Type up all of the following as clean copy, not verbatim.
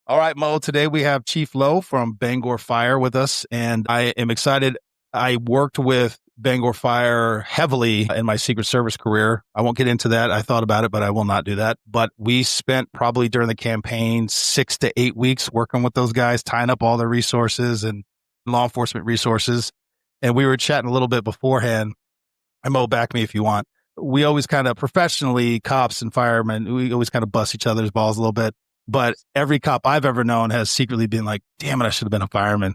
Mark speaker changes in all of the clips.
Speaker 1: All right, Mo, today we have Chief Lowe from Bangor Fire with us, and I am excited. I worked with Bangor Fire heavily in my Secret Service career. I won't get into that. I thought about it, but I will not do that. But we spent probably during the campaign 6 to 8 weeks working with those guys, tying up all their resources and law enforcement resources. And we were chatting a little bit beforehand. And Mo, back me if you want. We always kind of professionally, cops and firemen, we always kind of bust each other's balls a little bit. But every cop I've ever known has secretly been like, damn it, I should have been a fireman.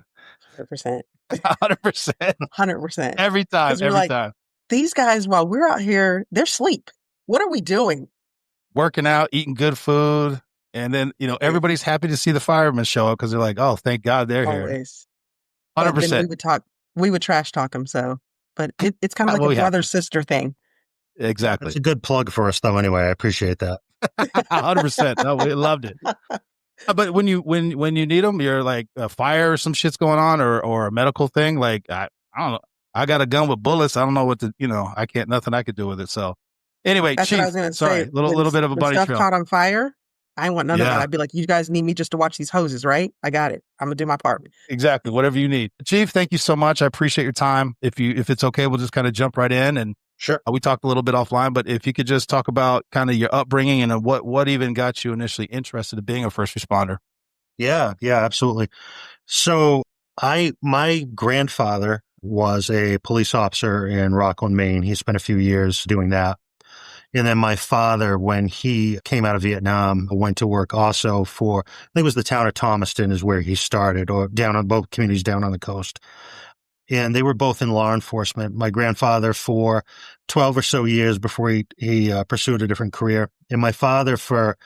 Speaker 2: 100%.
Speaker 1: 100%.
Speaker 2: 100%.
Speaker 1: Every time.
Speaker 2: These guys, while we're out here, they're asleep. What are we doing?
Speaker 1: Working out, eating good food. And then, everybody's happy to see the firemen show up because they're like, oh, thank God they're
Speaker 2: Always.
Speaker 1: here. 100%.
Speaker 2: We would trash talk them. So, but it's kind of like a brother-sister thing.
Speaker 1: Exactly.
Speaker 3: It's a good plug for us, though. Anyway, I appreciate that.
Speaker 1: 100%. No, we loved it. But when you need them, you're like a fire or some shit's going on or a medical thing. Like, I don't know. I got a gun with bullets. I don't know what to, I can't, nothing I could do with it. So anyway,
Speaker 2: that's
Speaker 1: Chief,
Speaker 2: what I was going to say.
Speaker 1: Little bit of a buddy
Speaker 2: stuff
Speaker 1: trail.
Speaker 2: Caught on fire. I want none of that. I'd be like, you guys need me just to watch these hoses, right? I got it. I'm going to do my part.
Speaker 1: Exactly. Whatever you need. Chief, thank you so much. I appreciate your time. If it's okay, we'll just kind of jump right in and
Speaker 3: sure.
Speaker 1: We talked a little bit offline, but if you could just talk about kind of your upbringing and what even got you initially interested in being a first responder.
Speaker 3: Yeah, absolutely. So my grandfather was a police officer in Rockland, Maine. He spent a few years doing that. And then my father, when he came out of Vietnam, went to work also for, I think it was the town of Thomaston is where he started, or down on both communities down on the coast. And they were both in law enforcement. My grandfather for 12 or so years before he pursued a different career. And my father for,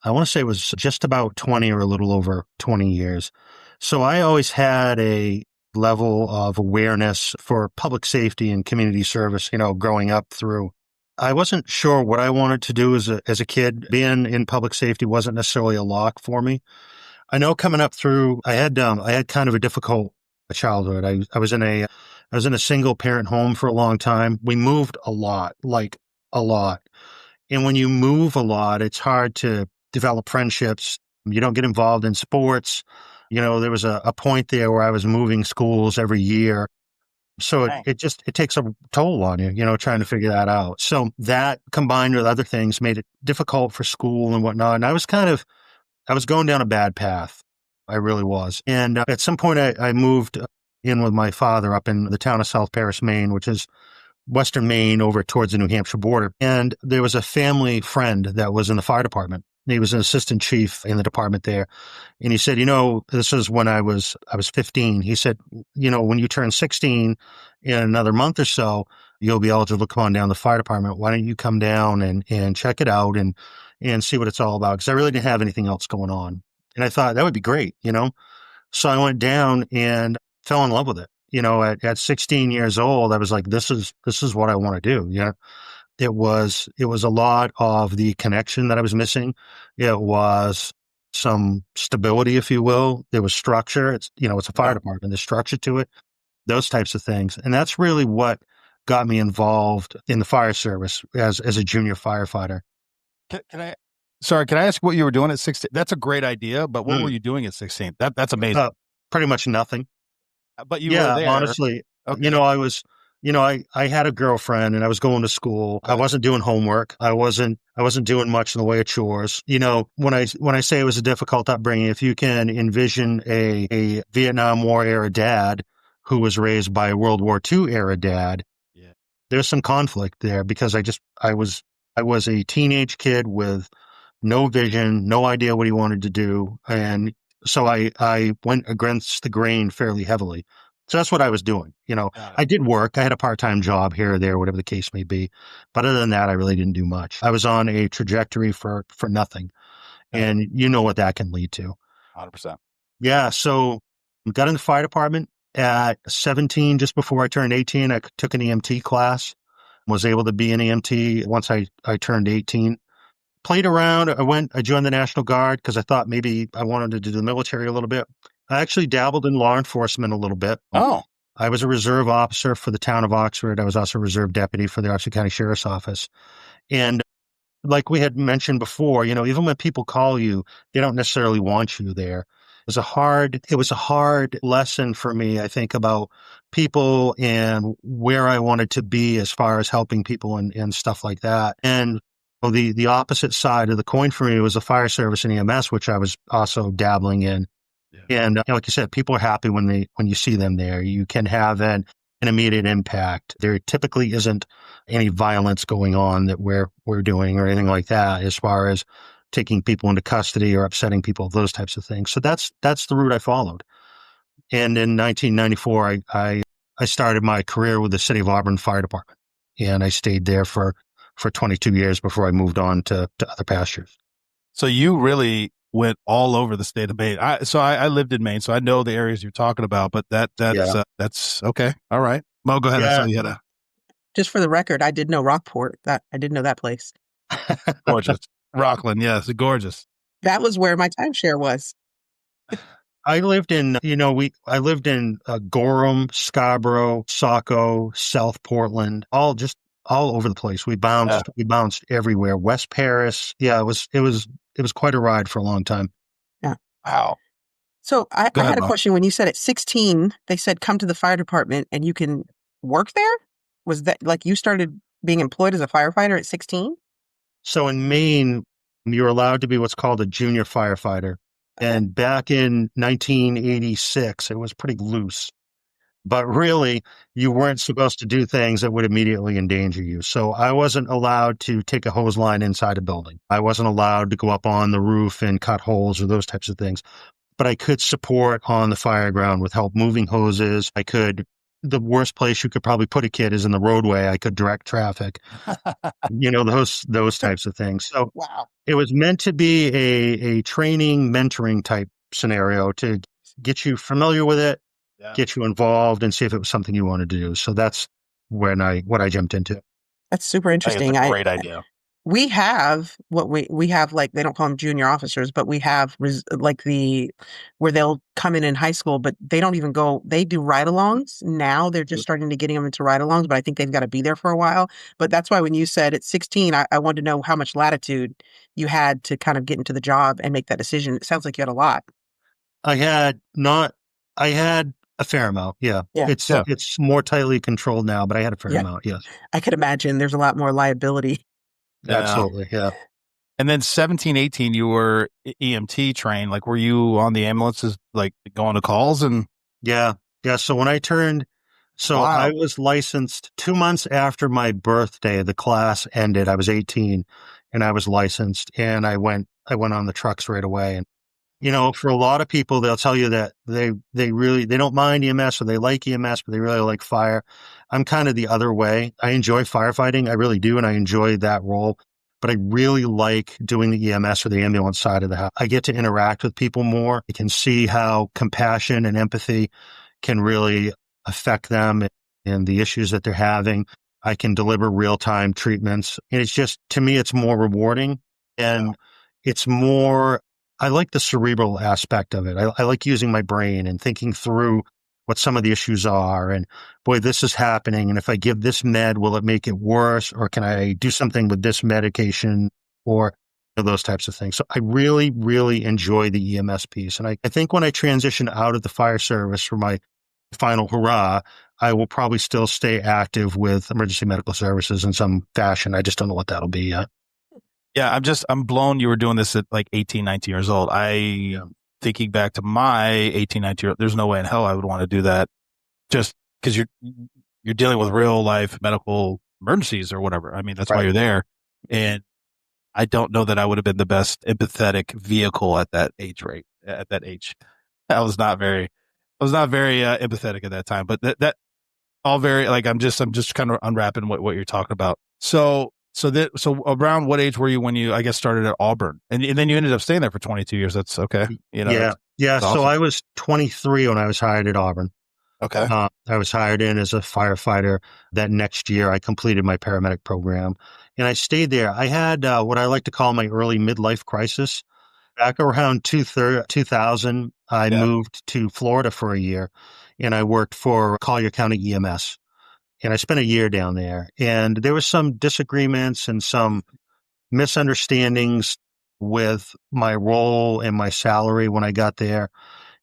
Speaker 3: I want to say it was just about 20 or a little over 20 years. So I always had a level of awareness for public safety and community service, growing up through. I wasn't sure what I wanted to do as a kid. Being in public safety wasn't necessarily a lock for me. I know coming up through, I had kind of a difficult childhood. I was in a single parent home for a long time. We moved a lot. And when you move a lot, it's hard to develop friendships. You don't get involved in sports. There was a point there where I was moving schools every year. So it takes a toll on you, trying to figure that out. So that combined with other things made it difficult for school and whatnot. And I was going down a bad path. I really was. And at some point I moved in with my father up in the town of South Paris, Maine, which is western Maine over towards the New Hampshire border. And there was a family friend that was in the fire department. He was an assistant chief in the department there. And he said, this is when I was 15. He said, when you turn 16 in another month or so, you'll be eligible to come on down to the fire department. Why don't you come down and check it out and see what it's all about? Because I really didn't have anything else going on. And I thought that would be great, So I went down and fell in love with it. At 16 years old, I was like, this is what I want to do. It was a lot of the connection that I was missing. It was some stability, if you will. There was structure. It's a fire department. There's structure to it, those types of things. And that's really what got me involved in the fire service as a junior firefighter.
Speaker 1: Can I ask what you were doing at 16? That's a great idea, but what were you doing at 16? That's amazing.
Speaker 3: Pretty much nothing.
Speaker 1: But you were there.
Speaker 3: Honestly,
Speaker 1: okay.
Speaker 3: I was, I had a girlfriend and I was going to school. I wasn't doing homework. I wasn't doing much in the way of chores. When I say it was a difficult upbringing, if you can envision a Vietnam War era dad who was raised by a World War II era dad, there's some conflict there because I was a teenage kid with no vision, no idea what he wanted to do. And so I went against the grain fairly heavily. So that's what I was doing. I did work. I had a part-time job here or there, whatever the case may be. But other than that, I really didn't do much. I was on a trajectory for nothing. And you know what that can lead to.
Speaker 1: 100%.
Speaker 3: Yeah. So I got in the fire department at 17, just before I turned 18. I took an EMT class, was able to be an EMT once I turned 18. Played around. I joined the National Guard because I thought maybe I wanted to do the military a little bit. I actually dabbled in law enforcement a little bit.
Speaker 1: Oh.
Speaker 3: I was a reserve officer for the town of Oxford. I was also a reserve deputy for the Oxford County Sheriff's Office. And like we had mentioned before, even when people call you, they don't necessarily want you there. It was a hard lesson for me, I think, about people and where I wanted to be as far as helping people and stuff like that. And the opposite side of the coin for me was the fire service and EMS, which I was also dabbling in. Yeah. And like you said, people are happy when you see them there. You can have an immediate impact. There typically isn't any violence going on that we're doing or anything like that as far as taking people into custody or upsetting people, those types of things. So that's the route I followed. And in 1994, I started my career with the City of Auburn Fire Department, and I stayed there for 22 years before I moved on to other pastures.
Speaker 1: So you really went all over the state of Maine. I lived in Maine, so I know the areas you're talking about, but that's okay. All right. Mo, go ahead.
Speaker 3: Yeah.
Speaker 1: I saw you had
Speaker 2: Just for the record, I did know Rockport. I did know that place.
Speaker 1: gorgeous. Rockland, yes, gorgeous.
Speaker 2: That was where my timeshare was.
Speaker 3: I lived in, Gorham, Scarborough, Saco, South Portland, all over the place. We bounced everywhere. West Paris. Yeah, it was quite a ride for a long time.
Speaker 2: Yeah.
Speaker 1: Wow.
Speaker 2: So I had a question. When you said at 16, they said, come to the fire department and you can work there. Was that like you started being employed as a firefighter at 16?
Speaker 3: So in Maine, you're allowed to be what's called a junior firefighter. And back in 1986, it was pretty loose. But really, you weren't supposed to do things that would immediately endanger you. So I wasn't allowed to take a hose line inside a building. I wasn't allowed to go up on the roof and cut holes or those types of things. But I could support on the fire ground with help moving hoses. The worst place you could probably put a kid is in the roadway. I could direct traffic, those types of things. So
Speaker 2: wow.
Speaker 3: It was meant to be a training, mentoring type scenario to get you familiar with it, get you involved, and see if it was something you wanted to do. So that's what I jumped into.
Speaker 2: That's super interesting.
Speaker 1: It's a great idea.
Speaker 2: We have what we have, like, they don't call them junior officers, but we have where they'll come in high school, but they don't even go, they do ride-alongs. Now they're just starting to getting them into ride-alongs, but I think they've got to be there for a while. But that's why when you said at 16, I wanted to know how much latitude you had to kind of get into the job and make that decision. It sounds like you had a lot.
Speaker 3: I had a fair amount. Yeah. It's more tightly controlled now, but I had a fair amount. Yes.
Speaker 2: I could imagine there's a lot more liability.
Speaker 3: Absolutely. Yeah.
Speaker 1: And then 17, 18, you were EMT trained. Like, were you on the ambulances, like going to calls and?
Speaker 3: Yeah. So when I I was licensed 2 months after my birthday, the class ended. I was 18 and I was licensed, and I went on the trucks right away. And, for a lot of people, they'll tell you that they don't mind EMS or they like EMS, but they really like fire. I'm kind of the other way. I enjoy firefighting. I really do. And I enjoy that role, but I really like doing the EMS or the ambulance side of the house. I get to interact with people more. I can see how compassion and empathy can really affect them and the issues that they're having. I can deliver real-time treatments. And it's just, to me, it's more rewarding, and it's more, I like the cerebral aspect of it. I like using my brain and thinking through what some of the issues are. And boy, this is happening. And if I give this med, will it make it worse? Or can I do something with this medication, or those types of things? So I really, really enjoy the EMS piece. And I think when I transition out of the fire service for my final hurrah, I will probably still stay active with emergency medical services in some fashion. I just don't know what that'll be yet.
Speaker 1: Yeah, I'm blown you were doing this at like 18, 19 years old. Thinking back to my 18, 19 year old, there's no way in hell I would want to do that, just because you're dealing with real life medical emergencies or whatever. I mean, that's why you're there. And I don't know that I would have been the best empathetic vehicle at that age. I was not very empathetic at that time, but that all very, like, I'm just kind of unwrapping what you're talking about. So around what age were you when you, I guess, started at Auburn, and then you ended up staying there for 22 years? That's okay.
Speaker 3: Yeah.
Speaker 1: Awesome.
Speaker 3: So I was 23 when I was hired at Auburn.
Speaker 1: Okay.
Speaker 3: I was hired in as a firefighter. That next year, I completed my paramedic program, and I stayed there. I had what I like to call my early midlife crisis. Back around 2000, I
Speaker 1: Yeah.
Speaker 3: moved to Florida for a year, and I worked for Collier County EMS. And I spent a year down there. And there was some disagreements and some misunderstandings with my role and my salary when I got there,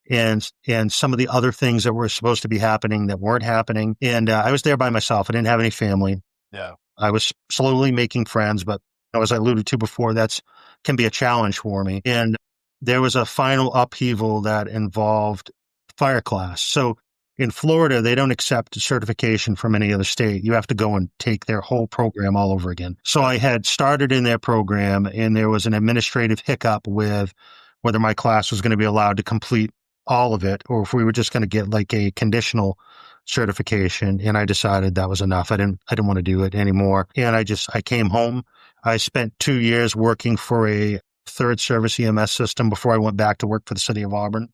Speaker 3: and some of the other things that were supposed to be happening that weren't happening. And I was there by myself. I didn't have any family.
Speaker 1: Yeah.
Speaker 3: I was slowly making friends, but as I alluded to before, that's can be a challenge for me. And there was a final upheaval that involved fire class. So in Florida, they don't accept certification from any other state. You have to go and take their whole program all over again. So I had started in their program, and there was an administrative hiccup with whether my class was going to be allowed to complete all of it, or if we were just going to get like a conditional certification. And I decided that was enough. I didn't want to do it anymore. And I came home. I spent 2 years working for a third service EMS system before I went back to work for the city of Auburn.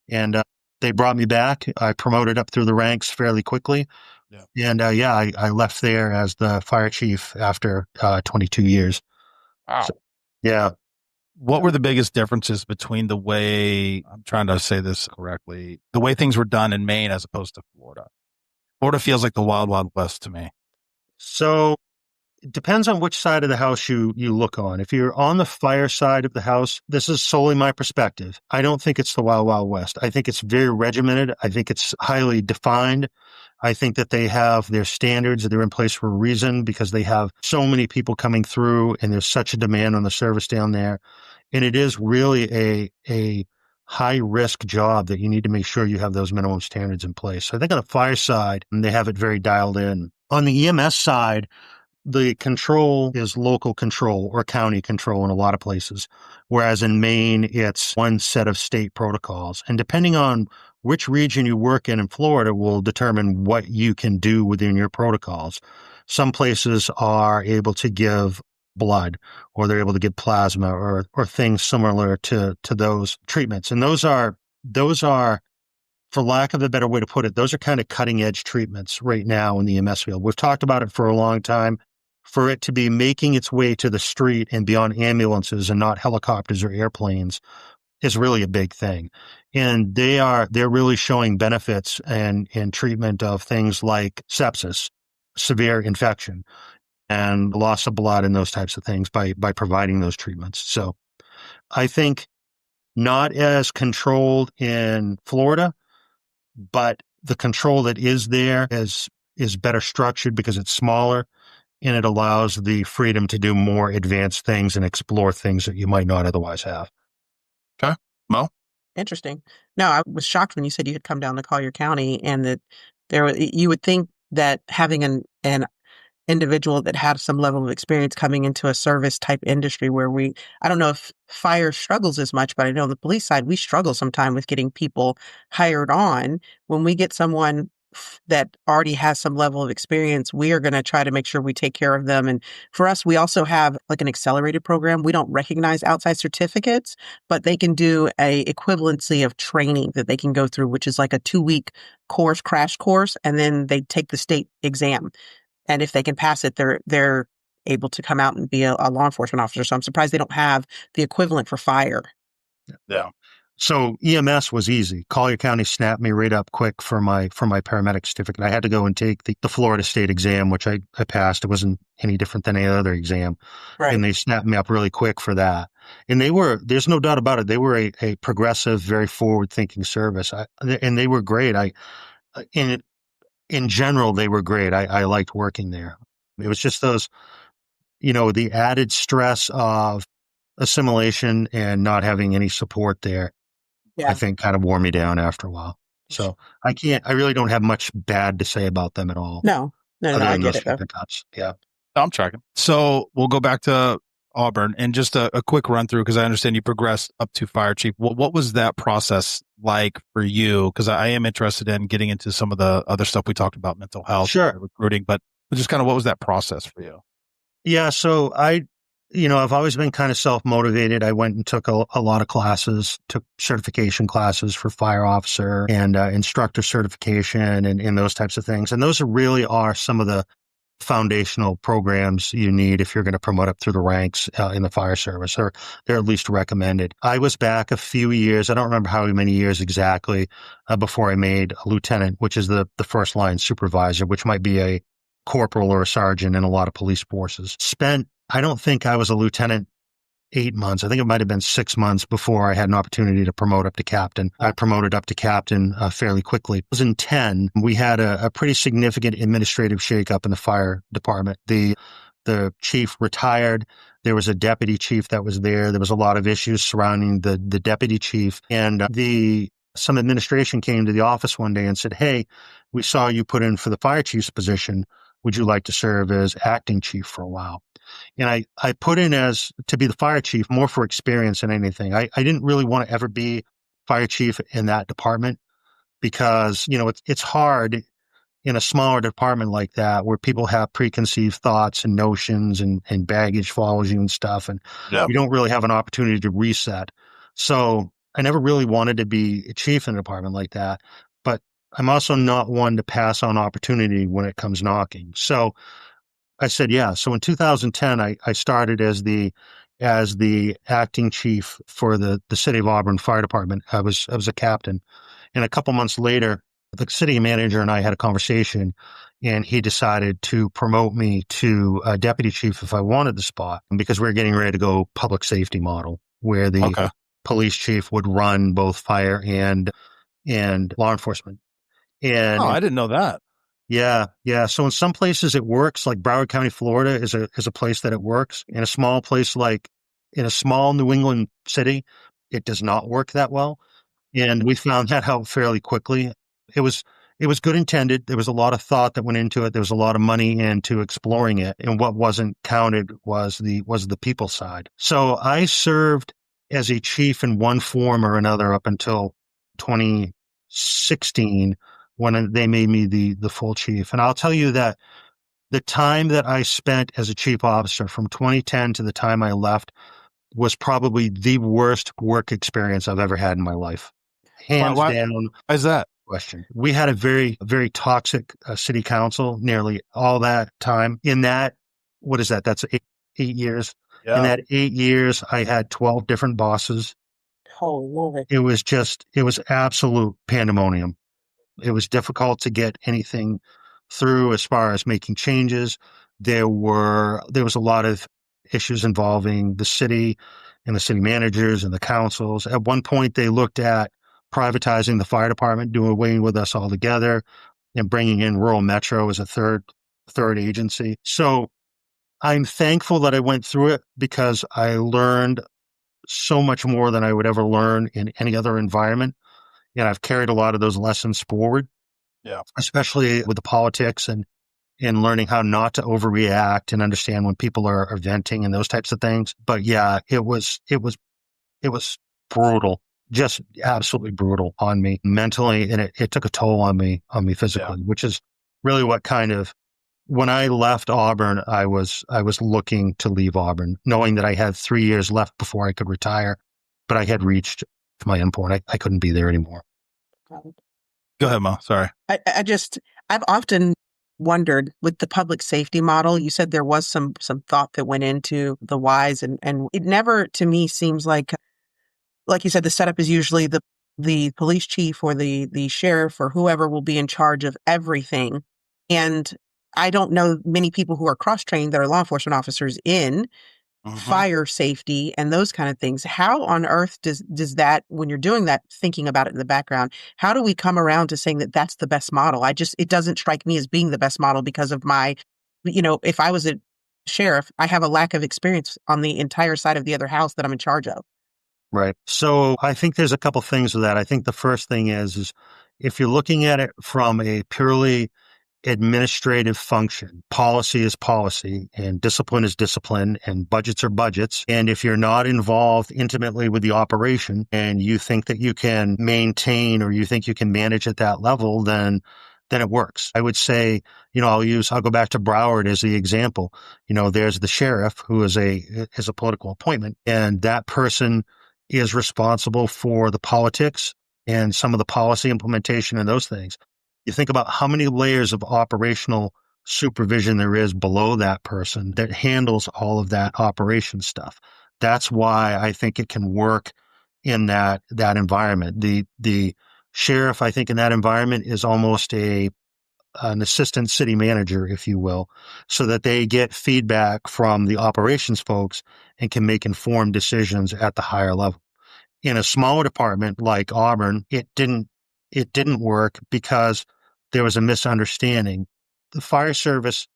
Speaker 3: And they brought me back. I promoted up through the ranks fairly quickly.
Speaker 1: Yeah.
Speaker 3: And I left there as the fire chief after 22 years.
Speaker 1: Wow.
Speaker 3: So, yeah.
Speaker 1: What were the biggest differences between the way, I'm trying to say this correctly, the way things were done in Maine as opposed to Florida? Florida feels like the wild, wild west to me.
Speaker 3: So it depends on which side of the house you look on. If you're on the fire side of the house, this is solely my perspective. I don't think it's the wild, wild west. I think it's very regimented. I think it's highly defined. I think that they have their standards. They're in place for a reason because they have so many people coming through and there's such a demand on the service down there. And it is really a high risk job that you need to make sure you have those minimum standards in place. So I think on the fire side, they have it very dialed in. On the EMS side, the control is local control or county control in a lot of places, whereas in Maine, it's one set of state protocols. And depending on which region you work in Florida will determine what you can do within your protocols. Some places are able to give blood, or they're able to give plasma, or things similar to those treatments. And those are, for lack of a better way to put it, those are kind of cutting edge treatments right now in the EMS field. We've talked about it for a long time. For it to be making its way to the street and beyond ambulances and not helicopters or airplanes is really a big thing. And they're really showing benefits in treatment of things like sepsis, severe infection, and loss of blood and those types of things by providing those treatments. So I think not as controlled in Florida, but the control that is there is better structured because it's smaller. And it allows the freedom to do more advanced things and explore things that you might not otherwise have.
Speaker 1: Okay. Mo?
Speaker 2: Interesting. No, I was shocked when you said you had come down to Collier County and that you would think that having an individual that had some level of experience coming into a service type industry where I don't know if fire struggles as much, but I know on the police side, we struggle sometimes with getting people hired on. When we get someone that already has some level of experience, we are going to try to make sure we take care of them. And for us, we also have like an accelerated program. We don't recognize outside certificates, but they can do a equivalency of training that they can go through, which is like a 2-week crash course, and then they take the state exam. And if they can pass it, they're able to come out and be a law enforcement officer. So I'm surprised they don't have the equivalent for fire.
Speaker 1: Yeah.
Speaker 3: So EMS was easy. Collier County snapped me right up quick for my paramedic certificate. I had to go and take the Florida State exam, which I passed. It wasn't any different than any other exam.
Speaker 2: Right.
Speaker 3: And they snapped me up really quick for that. And there's no doubt about it, they were a progressive, very forward-thinking service. And they were great. In general, they were great. I liked working there. It was just those, the added stress of assimilation and not having any support there.
Speaker 2: Yeah.
Speaker 3: I think kind of wore me down after a while. So I really don't have much bad to say about them at all.
Speaker 2: No, I get it.
Speaker 3: Cuts. Yeah.
Speaker 1: I'm tracking. So we'll go back to Auburn and just a quick run through, because I understand you progressed up to fire chief. What was that process like for you? Because I am interested in getting into some of the other stuff we talked about, mental health,
Speaker 3: sure,
Speaker 1: recruiting, but just kind of what was that process for you?
Speaker 3: Yeah. So I've always been kind of self-motivated. I went and took a lot of classes, took certification classes for fire officer and instructor certification and those types of things. And those really are some of the foundational programs you need if you're going to promote up through the ranks in the fire service, or they're at least recommended. I was back a few years. I don't remember how many years exactly before I made a lieutenant, which is the first line supervisor, which might be a corporal or a sergeant in a lot of police forces. I don't think I was a lieutenant 8 months. I think it might have been 6 months before I had an opportunity to promote up to captain. I promoted up to captain fairly quickly. It was in 10. We had a pretty significant administrative shakeup in the fire department. The chief retired. There was a deputy chief that was there. There was a lot of issues surrounding the deputy chief. And some administration came to the office one day and said, "Hey, we saw you put in for the fire chief's position. Would you like to serve as acting chief for a while?" And I put in as to be the fire chief more for experience than anything. I didn't really want to ever be fire chief in that department because, it's hard in a smaller department like that where people have preconceived thoughts and notions and baggage follows you and stuff. And you don't really have an opportunity to reset. So I never really wanted to be a chief in a department like that. But I'm also not one to pass on opportunity when it comes knocking. So I said, yeah. So in 2010, I started as the acting chief for the City of Auburn Fire Department. I was a captain. And a couple months later, the city manager and I had a conversation, and he decided to promote me to a deputy chief if I wanted the spot, because we were getting ready to go public safety model, where the police chief would run both fire and law enforcement. And
Speaker 1: I didn't know that.
Speaker 3: Yeah. So in some places it works, like Broward County, Florida is a place that it works. In a small place, like in a small New England city, it does not work that well. And we found that out fairly quickly. It was good intended. There was a lot of thought that went into it. There was a lot of money into exploring it. And what wasn't counted was the people side. So I served as a chief in one form or another up until 2016, when they made me the full chief. And I'll tell you that the time that I spent as a chief officer from 2010 to the time I left was probably the worst work experience I've ever had in my life. Hands down.
Speaker 1: Why is that?
Speaker 3: Question. We had a very, very toxic city council nearly all that time. In that, what is that? That's eight years. Yeah. In that 8 years, I had 12 different bosses.
Speaker 2: Oh, Lord.
Speaker 3: It was absolute pandemonium. It was difficult to get anything through as far as making changes. There was a lot of issues involving the city and the city managers and the councils. At one point, they looked at privatizing the fire department, doing away with us altogether, and bringing in rural metro as a third agency. So I'm thankful that I went through it, because I learned so much more than I would ever learn in any other environment. And I've carried a lot of those lessons forward, especially with the politics and learning how not to overreact and understand when people are venting and those types of things. But yeah, it was brutal, just absolutely brutal on me mentally. And it took a toll on me physically, which is really what when I left Auburn, I was looking to leave Auburn, knowing that I had 3 years left before I could retire, but I had reached my endpoint. I couldn't be there anymore.
Speaker 1: Go ahead, Mo. Sorry.
Speaker 2: I've often wondered with the public safety model, you said there was some thought that went into the whys, and it never to me seems like you said, the setup is usually the police chief or the sheriff or whoever will be in charge of everything. And I don't know many people who are cross-trained that are law enforcement officers in fire safety and those kind of things. How on earth does that, when you're doing that, thinking about it in the background, how do we come around to saying that that's the best model? It doesn't strike me as being the best model because of my, if I was a sheriff, I have a lack of experience on the entire side of the other house that I'm in charge of.
Speaker 3: Right. So I think there's a couple things with that. I think the first thing is if you're looking at it from a purely administrative function, policy is policy, and discipline is discipline, and budgets are budgets. And if you're not involved intimately with the operation and you think that you can maintain or you think you can manage at that level, then it works. I would say, I'll go back to Broward as the example. There's the sheriff who is a political appointment, and that person is responsible for the politics and some of the policy implementation and those things. You think about how many layers of operational supervision there is below that person that handles all of that operation stuff. That's why I think it can work in that environment. The sheriff, I think, in that environment is almost an assistant city manager, if you will, so that they get feedback from the operations folks and can make informed decisions at the higher level. In a smaller department like Auburn, it didn't work because there was a misunderstanding. The fire service.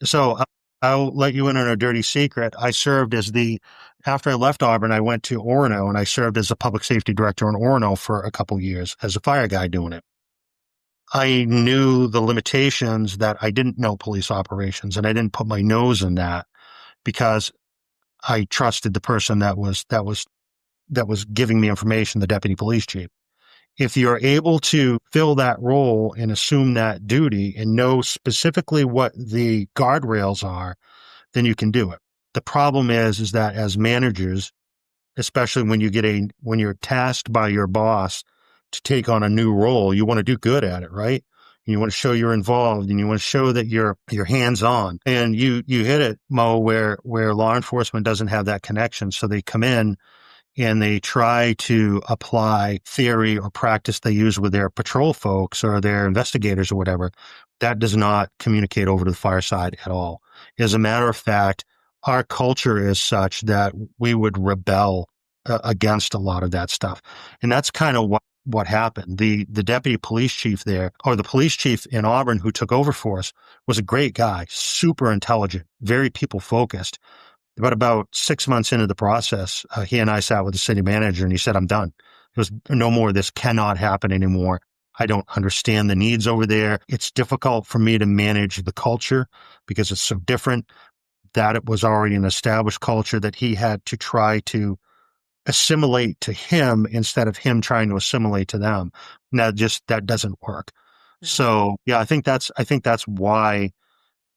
Speaker 3: So I'll let you in on a dirty secret. I served after I left Auburn, I went to Orono and I served as a public safety director in Orono for a couple years as a fire guy doing it. I knew the limitations that I didn't know police operations, and I didn't put my nose in that because I trusted the person that was giving me information, the deputy police chief. If you're able to fill that role and assume that duty and know specifically what the guardrails are, then you can do it. The problem is that as managers, especially when you're tasked by your boss to take on a new role, you want to do good at it, right? And you want to show you're involved and you want to show that you're hands-on. And you hit it, Mo, where law enforcement doesn't have that connection. So they come in and they try to apply theory or practice they use with their patrol folks or their investigators or whatever. That does not communicate over to the fire side at all. As a matter of fact, our culture is such that we would rebel against a lot of that stuff. And that's kind of what happened. The deputy police chief there, or the police chief in Auburn who took over for us, was a great guy, super intelligent, very people focused. But about 6 months into the process, he and I sat with the city manager and he said, I'm done. It was no more. This cannot happen anymore. I don't understand the needs over there. It's difficult for me to manage the culture because it's so different. That it was already an established culture that he had to try to assimilate to him instead of him trying to assimilate to them. Now, that doesn't work. So yeah, I think that's why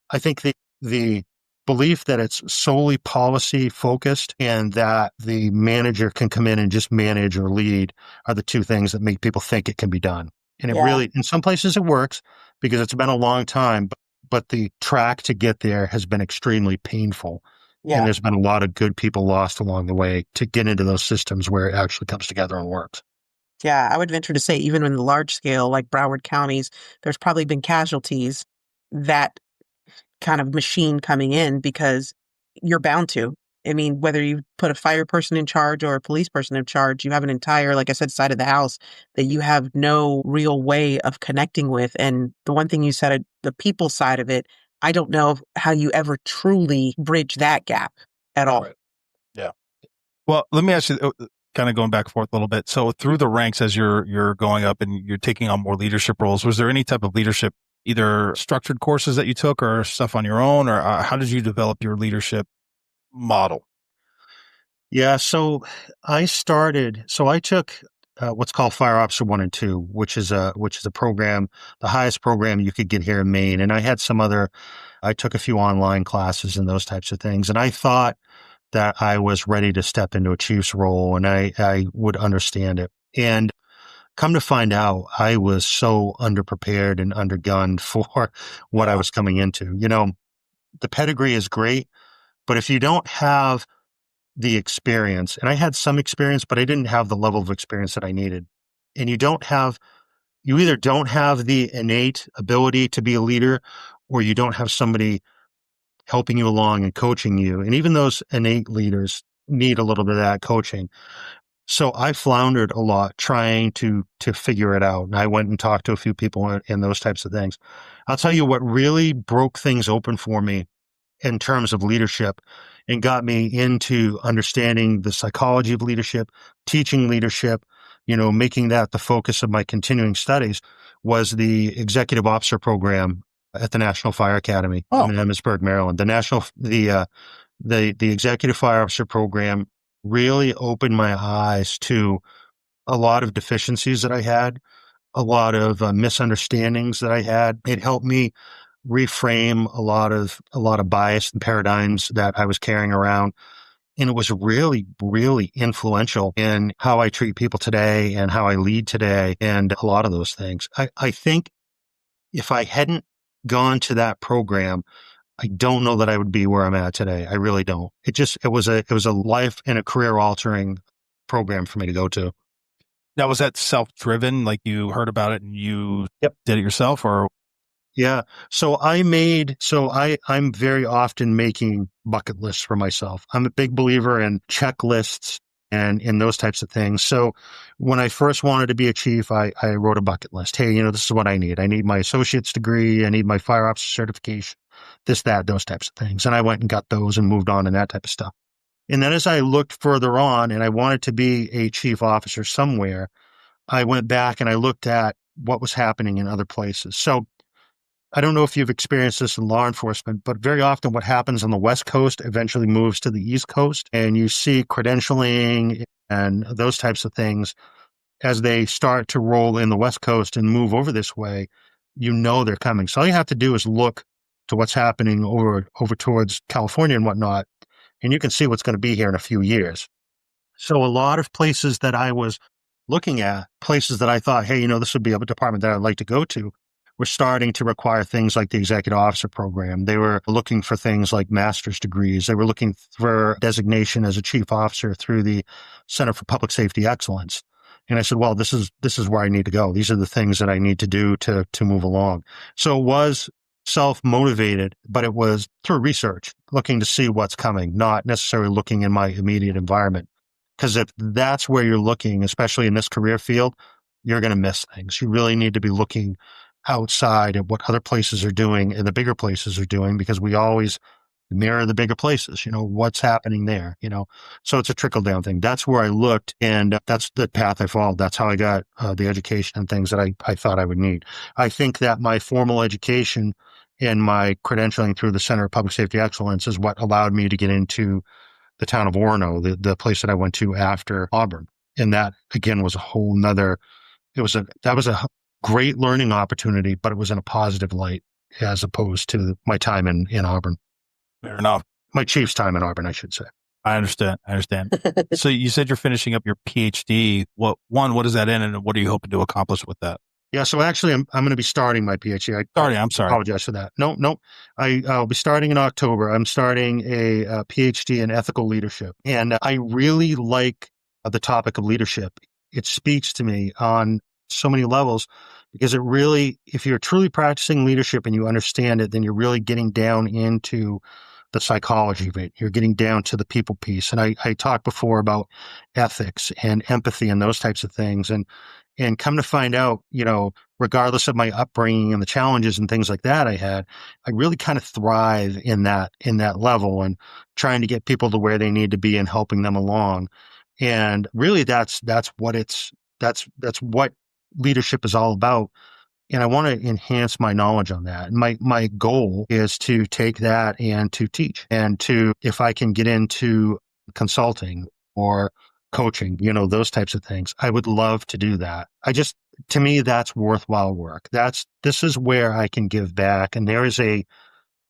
Speaker 3: I think the belief that it's solely policy focused and that the manager can come in and just manage or lead are the two things that make people think it can be done. And it really, in some places it works because it's been a long time, but the track to get there has been extremely painful. Yeah. And there's been a lot of good people lost along the way to get into those systems where it actually comes together and works.
Speaker 2: Yeah, I would venture to say even in the large scale, like Broward counties, there's probably been casualties that kind of machine coming in because you're bound to. I mean, whether you put a fire person in charge or a police person in charge, you have an entire, like I said, side of the house that you have no real way of connecting with. And the one thing you said, the people side of it, I don't know how you ever truly bridge that gap at all.
Speaker 1: Right. Yeah. Well, let me ask you, kind of going back and forth a little bit. So through the ranks as you're going up and you're taking on more leadership roles, was there any type of leadership, either structured courses that you took or stuff on your own, or how did you develop your leadership model?
Speaker 3: Yeah, so I took what's called Fire Officer 1 and 2, which is a program, the highest program you could get here in Maine. And I took a few online classes and those types of things. And I thought that I was ready to step into a chief's role and I would understand it. And come to find out, I was so underprepared and undergunned for what I was coming into. You know, the pedigree is great, but if you don't have the experience, and I had some experience, but I didn't have the level of experience that I needed. And you either don't have the innate ability to be a leader, or you don't have somebody helping you along and coaching you. And even those innate leaders need a little bit of that coaching. So I floundered a lot trying to figure it out. And I went and talked to a few people and those types of things. I'll tell you what really broke things open for me in terms of leadership and got me into understanding the psychology of leadership, teaching leadership, making that the focus of my continuing studies was the executive officer program at the National Fire Academy in Emmitsburg, Maryland. The executive fire officer program really opened my eyes to a lot of deficiencies that I had, a lot of misunderstandings that I had. It helped me reframe a lot of bias and paradigms that I was carrying around. And it was really, really influential in how I treat people today and how I lead today and a lot of those things. I think if I hadn't gone to that program, I don't know that I would be where I'm at today. I really don't. It was a life and a career altering program for me to go to.
Speaker 1: Now, was that self-driven? Like you heard about it and you
Speaker 3: Yep.
Speaker 1: did it yourself, or?
Speaker 3: Yeah. I'm very often making bucket lists for myself. I'm a big believer in checklists and in those types of things. So when I first wanted to be a chief, I wrote a bucket list. Hey, this is what I need. I need my associate's degree. I need my fire officer certification, this, that, those types of things. And I went and got those and moved on and that type of stuff. And then as I looked further on and I wanted to be a chief officer somewhere, I went back and I looked at what was happening in other places. So I don't know if you've experienced this in law enforcement, but very often what happens on the West Coast eventually moves to the East Coast, and you see credentialing and those types of things as they start to roll in the West Coast and move over this way. They're coming. So all you have to do is look to what's happening over towards California and whatnot, and you can see what's going to be here in a few years. So a lot of places that I was looking at, places that I thought, hey, this would be a department that I'd like to go to, were starting to require things like the executive officer program. They were looking for things like master's degrees. They were looking for designation as a chief officer through the Center for Public Safety Excellence. And I said, well, this is where I need to go. These are the things that I need to do to move along. So it was self-motivated, but it was through research, looking to see what's coming, not necessarily looking in my immediate environment. Because if that's where you're looking, especially in this career field, you're going to miss things. You really need to be looking outside of what other places are doing and the bigger places are doing, because we always mirror the bigger places, what's happening there, so it's a trickle down thing. That's where I looked, and that's the path I followed. That's how I got the education and things that I thought I would need. I think that my formal education and my credentialing through the Center of Public Safety Excellence is what allowed me to get into the town of Orono, the place that I went to after Auburn. And that again was a whole nother, that was a great learning opportunity, but it was in a positive light as opposed to my time in Auburn.
Speaker 1: Fair enough.
Speaker 3: My chief's time in Auburn, I should say.
Speaker 1: I understand. So you said you're finishing up your PhD. What is that in, and what are you hoping to accomplish with that?
Speaker 3: Yeah, so actually, I'm going to be starting my PhD.
Speaker 1: I'm sorry.
Speaker 3: Apologize for that. No. I'll be starting in October. I'm starting a PhD in ethical leadership, and I really like the topic of leadership. It speaks to me on so many levels, because it really, if you're truly practicing leadership and you understand it, then you're really getting down into the psychology of it. You're getting down to the people piece. And I talked before about ethics and empathy and those types of things. And come to find out, regardless of my upbringing and the challenges and things like that I had, I really kind of thrive in that level and trying to get people to where they need to be and helping them along. And really that's what leadership is all about. And I want to enhance my knowledge on that. And my goal is to take that and to teach, and to, if I can get into consulting or coaching, those types of things, I would love to do that. To me, that's worthwhile work. This is where I can give back. And there's a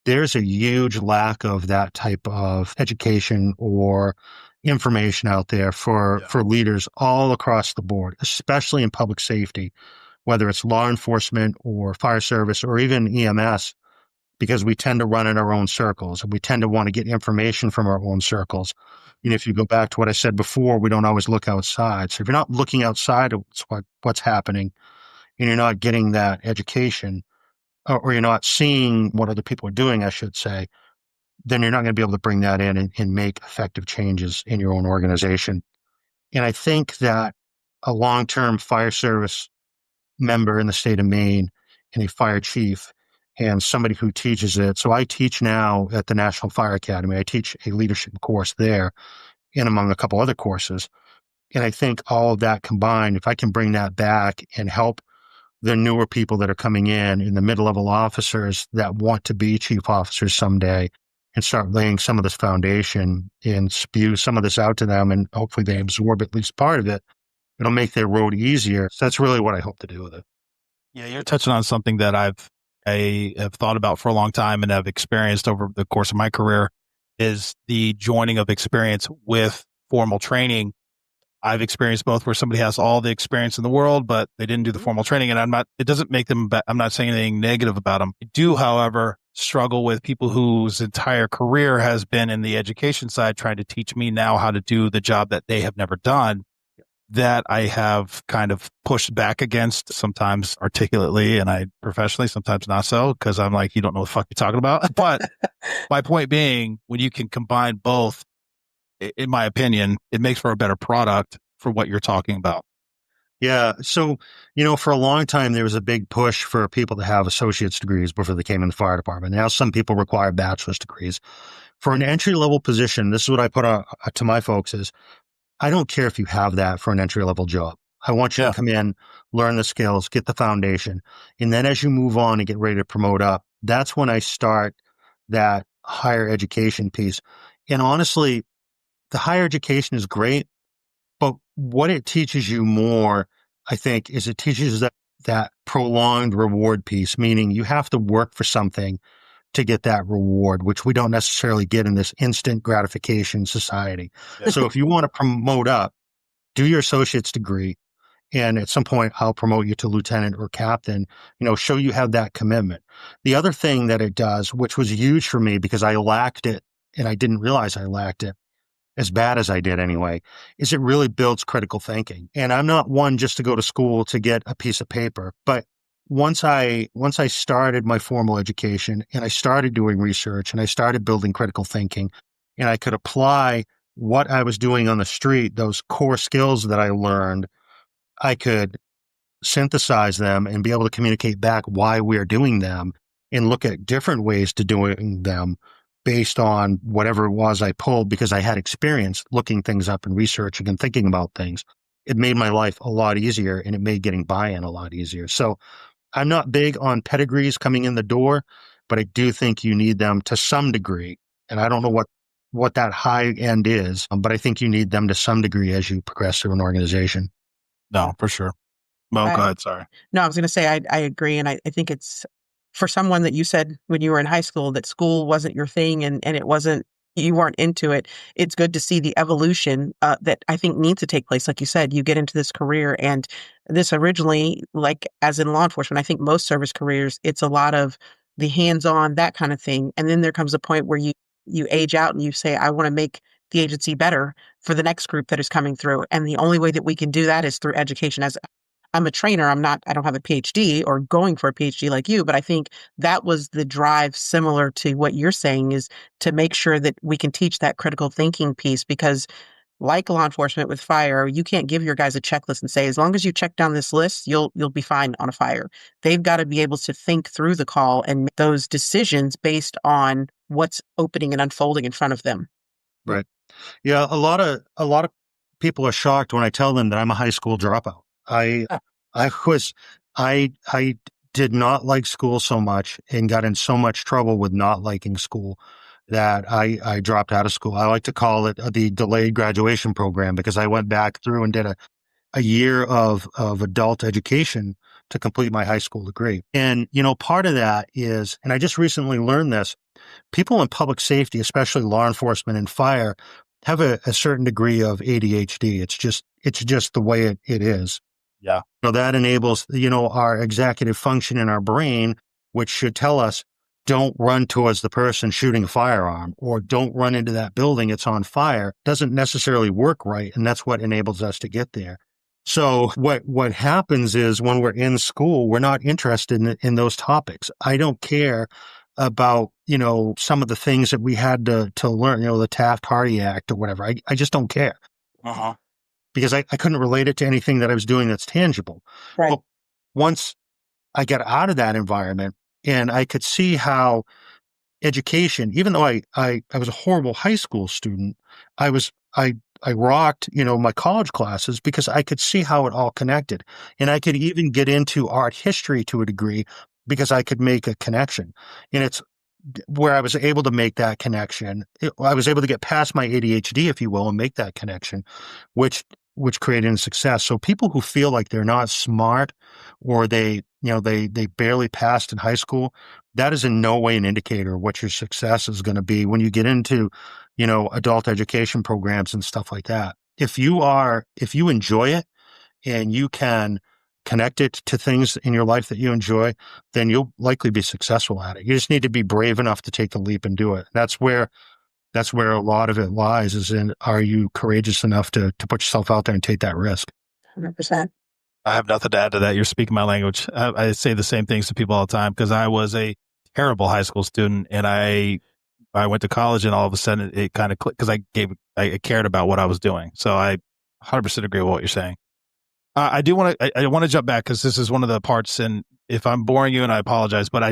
Speaker 3: huge lack of that type of education or information out there for leaders all across the board, especially in public safety, whether it's law enforcement or fire service or even EMS, because we tend to run in our own circles and we tend to want to get information from our own circles. If you go back to what I said before, we don't always look outside. So if you're not looking outside of what's happening, and you're not getting that education, or you're not seeing what other people are doing, I should say, then you're not going to be able to bring that in and make effective changes in your own organization. And I think that a long-term fire service member in the state of Maine and a fire chief and somebody who teaches it. So I teach now at the National Fire Academy. I teach a leadership course there, and among a couple other courses. And I think all of that combined, if I can bring that back and help the newer people that are coming in the mid-level officers that want to be chief officers someday, and start laying some of this foundation and spew some of this out to them, and hopefully they absorb at least part of it, it'll make their road easier. So that's really what I hope to do with it.
Speaker 1: Yeah, you're touching on something that I have thought about for a long time and have experienced over the course of my career, is the joining of experience with formal training. I've experienced both where somebody has all the experience in the world, but they didn't do the formal training. And it doesn't make them, I'm not saying anything negative about them. I do, however, struggle with people whose entire career has been in the education side, trying to teach me now how to do the job that they have never done, that I have kind of pushed back against, sometimes articulately and I professionally, sometimes not so, because I'm like, you don't know what the fuck you're talking about. But my point being, when you can combine both, in my opinion, it makes for a better product for what you're talking about.
Speaker 3: Yeah. So, for a long time, there was a big push for people to have associate's degrees before they came in the fire department. Now, some people require bachelor's degrees. For an entry level position, this is what I put to my folks is, I don't care if you have that for an entry level job. I want you to come in, learn the skills, get the foundation. And then as you move on and get ready to promote up, that's when I start that higher education piece. And honestly, the higher education is great, but what it teaches you more, I think, is it teaches that prolonged reward piece, meaning you have to work for something to get that reward, which we don't necessarily get in this instant gratification society. So if you want to promote up, do your associate's degree. And at some point, I'll promote you to lieutenant or captain, show you have that commitment. The other thing that it does, which was huge for me because I lacked it and I didn't realize I lacked it, as bad as I did anyway, is it really builds critical thinking. And I'm not one just to go to school to get a piece of paper, but once I started my formal education and I started doing research and I started building critical thinking and I could apply what I was doing on the street, those core skills that I learned, I could synthesize them and be able to communicate back why we are doing them and look at different ways to doing them based on whatever it was I pulled because I had experience looking things up and researching and thinking about things. It made my life a lot easier and it made getting buy-in a lot easier. So I'm not big on pedigrees coming in the door, but I do think you need them to some degree. And I don't know what that high end is, but I think you need them to some degree as you progress through an organization.
Speaker 1: No, for sure. Well, go ahead. Sorry.
Speaker 2: No, I was going to say, I agree. And I think it's for someone that you said when you were in high school that school wasn't your thing and it wasn't, you weren't into it. It's good to see the evolution that I think needs to take place. Like you said, you get into this career and this originally, like as in law enforcement, I think most service careers, it's a lot of the hands-on, that kind of thing. And then there comes a point where you age out and you say, I want to make the agency better for the next group that is coming through. And the only way that we can do that is through education. As I'm a trainer, I don't have a PhD or going for a PhD like you, but I think that was the drive similar to what you're saying is to make sure that we can teach that critical thinking piece because like law enforcement with fire, you can't give your guys a checklist and say, as long as you check down this list, you'll be fine on a fire. They've got to be able to think through the call and make those decisions based on what's opening and unfolding in front of them.
Speaker 3: Right. Yeah. A lot of people are shocked when I tell them that I'm a high school dropout. I did not like school so much and got in so much trouble with not liking school that I dropped out of school. I like to call it the delayed graduation program because I went back through and did a year of adult education to complete my high school degree. And, part of that is, and I just recently learned this, people in public safety, especially law enforcement and fire, have a certain degree of ADHD. It's just the way it is.
Speaker 1: Yeah.
Speaker 3: So that enables, our executive function in our brain, which should tell us, don't run towards the person shooting a firearm or don't run into that building. It's on fire. Doesn't necessarily work right. And that's what enables us to get there. So what happens is when we're in school, we're not interested in those topics. I don't care about, some of the things that we had to learn, the Taft-Hardy Act or whatever. I just don't care.
Speaker 1: Uh-huh.
Speaker 3: Because I couldn't relate it to anything that I was doing that's tangible.
Speaker 2: Right.
Speaker 3: Well, once I got out of that environment and I could see how education, even though I was a horrible high school student, I rocked, my college classes because I could see how it all connected. And I could even get into art history to a degree because I could make a connection. And it's where I was able to make that connection. I was able to get past my ADHD, if you will, and make that connection, which created a success. So people who feel like they're not smart or they barely passed in high school, that is in no way an indicator of what your success is going to be when you get into, adult education programs and stuff like that. if you enjoy it and you can connect it to things in your life that you enjoy, then you'll likely be successful at it. You just need to be brave enough to take the leap and do it. That's where a lot of it lies, is in, are you courageous enough to put yourself out there and take that risk?
Speaker 2: 100%.
Speaker 1: I have nothing to add to that. You're speaking my language. I say the same things to people all the time because I was a terrible high school student, and I went to college, and all of a sudden it kind of clicked because I cared about what I was doing. So I 100% agree with what you're saying. I do want to I want to jump back because this is one of the parts, and if I'm boring you, and I apologize, but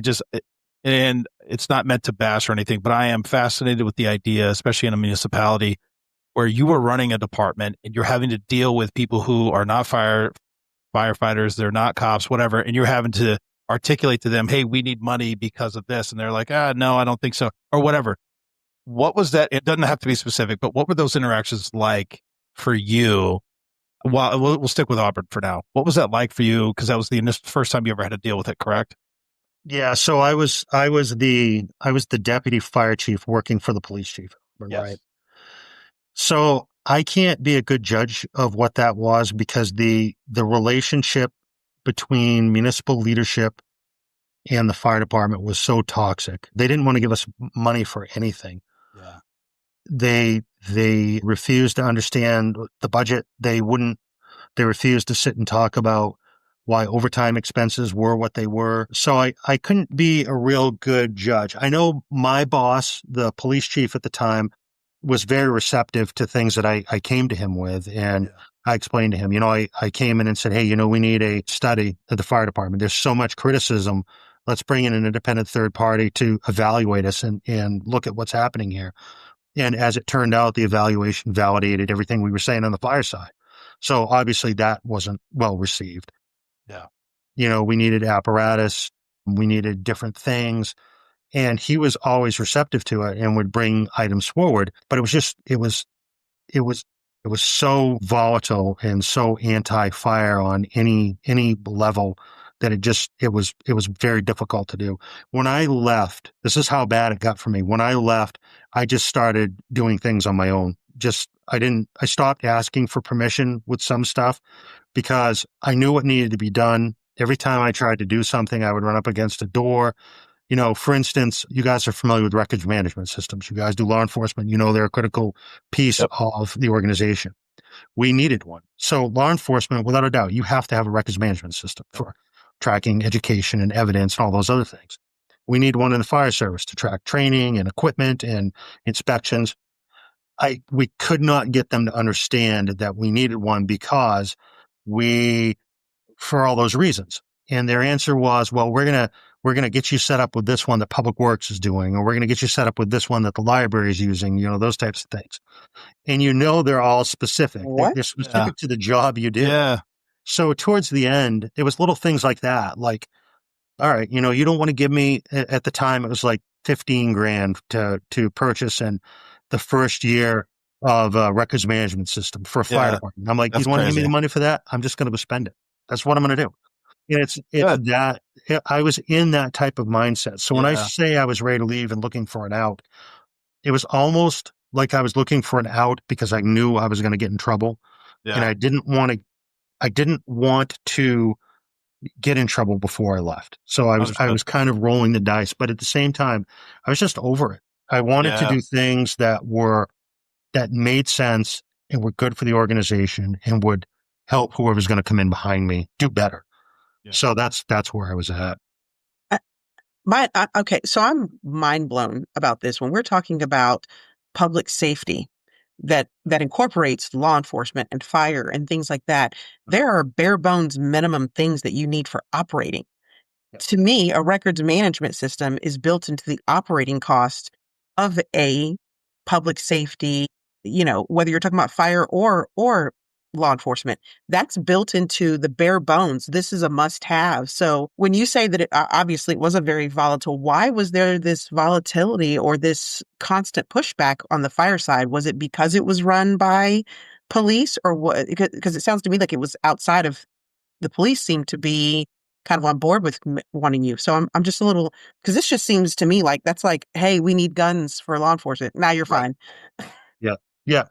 Speaker 1: and it's not meant to bash or anything, but I am fascinated with the idea, especially in a municipality where you are running a department and you're having to deal with people who are not firefighters, they're not cops, whatever, and you're having to articulate to them, hey, we need money because of this. And they're like, no, I don't think so, or whatever. What was that? It doesn't have to be specific, but what were those interactions like for you? Well, we'll stick with Auburn for now. What was that like for you? Because that was the first time you ever had to deal with it, correct?
Speaker 3: Yeah, so I was the deputy fire chief working for the police chief,
Speaker 1: Yes.
Speaker 3: right? So I can't be a good judge of what that was because the relationship between municipal leadership and the fire department was so toxic. They didn't want to give us money for anything.
Speaker 1: Yeah.
Speaker 3: They refused to understand the budget. They refused to sit and talk about why overtime expenses were what they were. So I couldn't be a real good judge. I know my boss, the police chief at the time, was very receptive to things that I came to him with. And I explained to him, I came in and said, hey, we need a study at the fire department. There's so much criticism. Let's bring in an independent third party to evaluate us and look at what's happening here. And as it turned out, the evaluation validated everything we were saying on the fire side. So obviously that wasn't well received.
Speaker 1: Yeah.
Speaker 3: We needed apparatus, we needed different things. And he was always receptive to it and would bring items forward. But it was so volatile and so anti-fire on any level that it was very difficult to do. When I left, this is how bad it got for me. When I left, I just started doing things on my own. I stopped asking for permission with some stuff because I knew what needed to be done. Every time I tried to do something, I would run up against a door. For instance, you guys are familiar with records management systems. You guys do law enforcement. They're a critical piece of the organization. We needed one. So law enforcement, without a doubt, you have to have a records management system for tracking education and evidence and all those other things. We need one in the fire service to track training and equipment and inspections. We could not get them to understand that we needed one because for all those reasons. And their answer was, well, we're going to get you set up with this one that Public Works is doing, or we're going to get you set up with this one that the library is using, those types of things. And they're all specific.
Speaker 2: What?
Speaker 3: They're specific to the job you do.
Speaker 1: Yeah.
Speaker 3: So towards the end, it was little things like that. Like, all right, you don't want to give me, at the time, it was like 15 grand to purchase and the first year of a records management system for a fire department. I'm like, you want to give me the money for that? I'm just going to go spend it. That's what I'm going to do. And it's that I was in that type of mindset. So when I say I was ready to leave and looking for an out, it was almost like I was looking for an out because I knew I was going to get in trouble. Yeah. And I didn't want to get in trouble before I left. So I was kind of rolling the dice, but at the same time, I was just over it. I wanted to do things that made sense and were good for the organization and would help whoever's going to come in behind me do better. Yeah. So that's where I was at.
Speaker 2: Okay, so I'm mind blown about this. When we're talking about public safety that incorporates law enforcement and fire and things like that, there are bare bones minimum things that you need for operating. Yeah. To me, a records management system is built into the operating cost of a public safety, whether you're talking about fire or law enforcement, that's built into the bare bones. This is a must have. So when you say that obviously it wasn't very volatile, why was there this volatility or this constant pushback on the fire side? Was it because it was run by police or what? Because it sounds to me like it was outside of the police seemed to be kind of on board with wanting you. So I'm just a little, because this just seems to me like that's like, hey, we need guns for law enforcement. Now you're fine.
Speaker 3: Yeah. Yeah.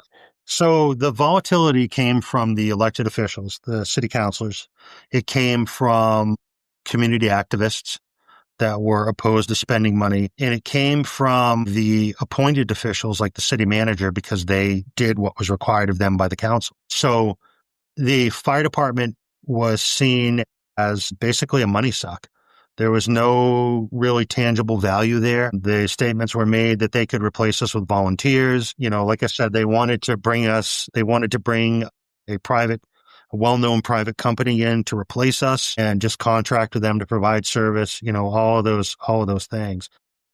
Speaker 3: So the volatility came from the elected officials, the city councilors. It came from community activists that were opposed to spending money. And it came from the appointed officials like the city manager because they did what was required of them by the council. So the fire department was seen as basically a money suck. There was no really tangible value there. The statements were made that they could replace us with volunteers. Like I said, they wanted to bring a well-known private company in to replace us and just contract with them to provide service, all of those things.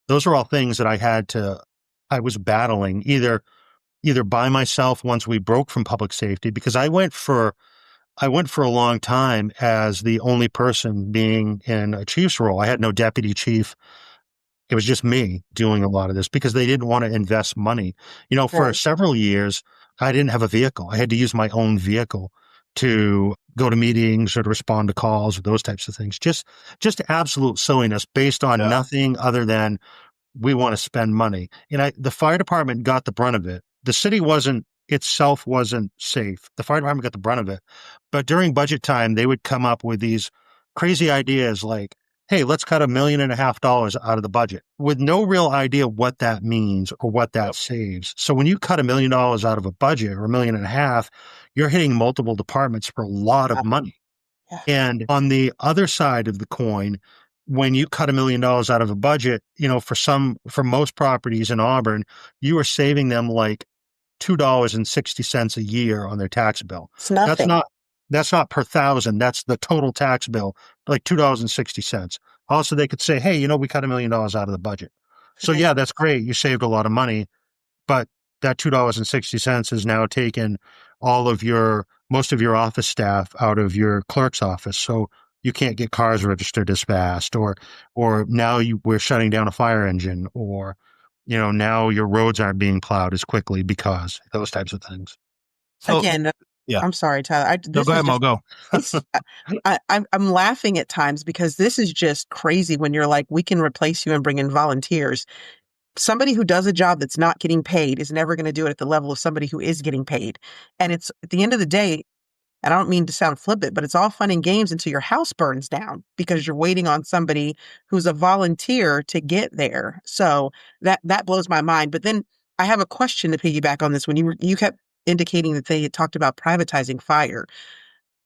Speaker 3: Those are all things that I was battling either by myself once we broke from public safety, because I went for a long time as the only person being in a chief's role. I had no deputy chief. It was just me doing a lot of this because they didn't want to invest money. For
Speaker 2: Right.
Speaker 3: several years, I didn't have a vehicle. I had to use my own vehicle to go to meetings or to respond to calls or those types of things. Just absolute silliness based on nothing other than we want to spend money. The fire department got the brunt of it. The city itself wasn't safe. The fire department got the brunt of it. But during budget time, they would come up with these crazy ideas like, hey, let's cut $1.5 million out of the budget with no real idea what that means or what that saves. So when you cut $1 million out of a budget or $1.5 million, you're hitting multiple departments for a lot of money.
Speaker 2: Yeah.
Speaker 3: And on the other side of the coin, when you cut $1 million out of a budget, for most properties in Auburn, you are saving them like $2.60 a year on their tax bill.
Speaker 2: It's nothing.
Speaker 3: That's not per thousand. That's the total tax bill, like $2.60. Also, they could say, hey, we cut $1 million out of the budget. So yeah, that's great. You saved a lot of money, but that $2.60 has now taken most of your office staff out of your clerk's office. So you can't get cars registered as fast, or now we're shutting down a fire engine, or, now your roads aren't being plowed as quickly because those types of things.
Speaker 1: So,
Speaker 2: Again,
Speaker 1: yeah.
Speaker 2: I'm sorry, Tyler.
Speaker 1: No, go ahead, Mo, go.
Speaker 2: I'm laughing at times because this is just crazy when you're like, we can replace you and bring in volunteers. Somebody who does a job that's not getting paid is never going to do it at the level of somebody who is getting paid. And it's at the end of the day, and I don't mean to sound flippant, but it's all fun and games until your house burns down because you're waiting on somebody who's a volunteer to get there. So that blows my mind. But then I have a question to piggyback on this. When you kept indicating that they had talked about privatizing fire.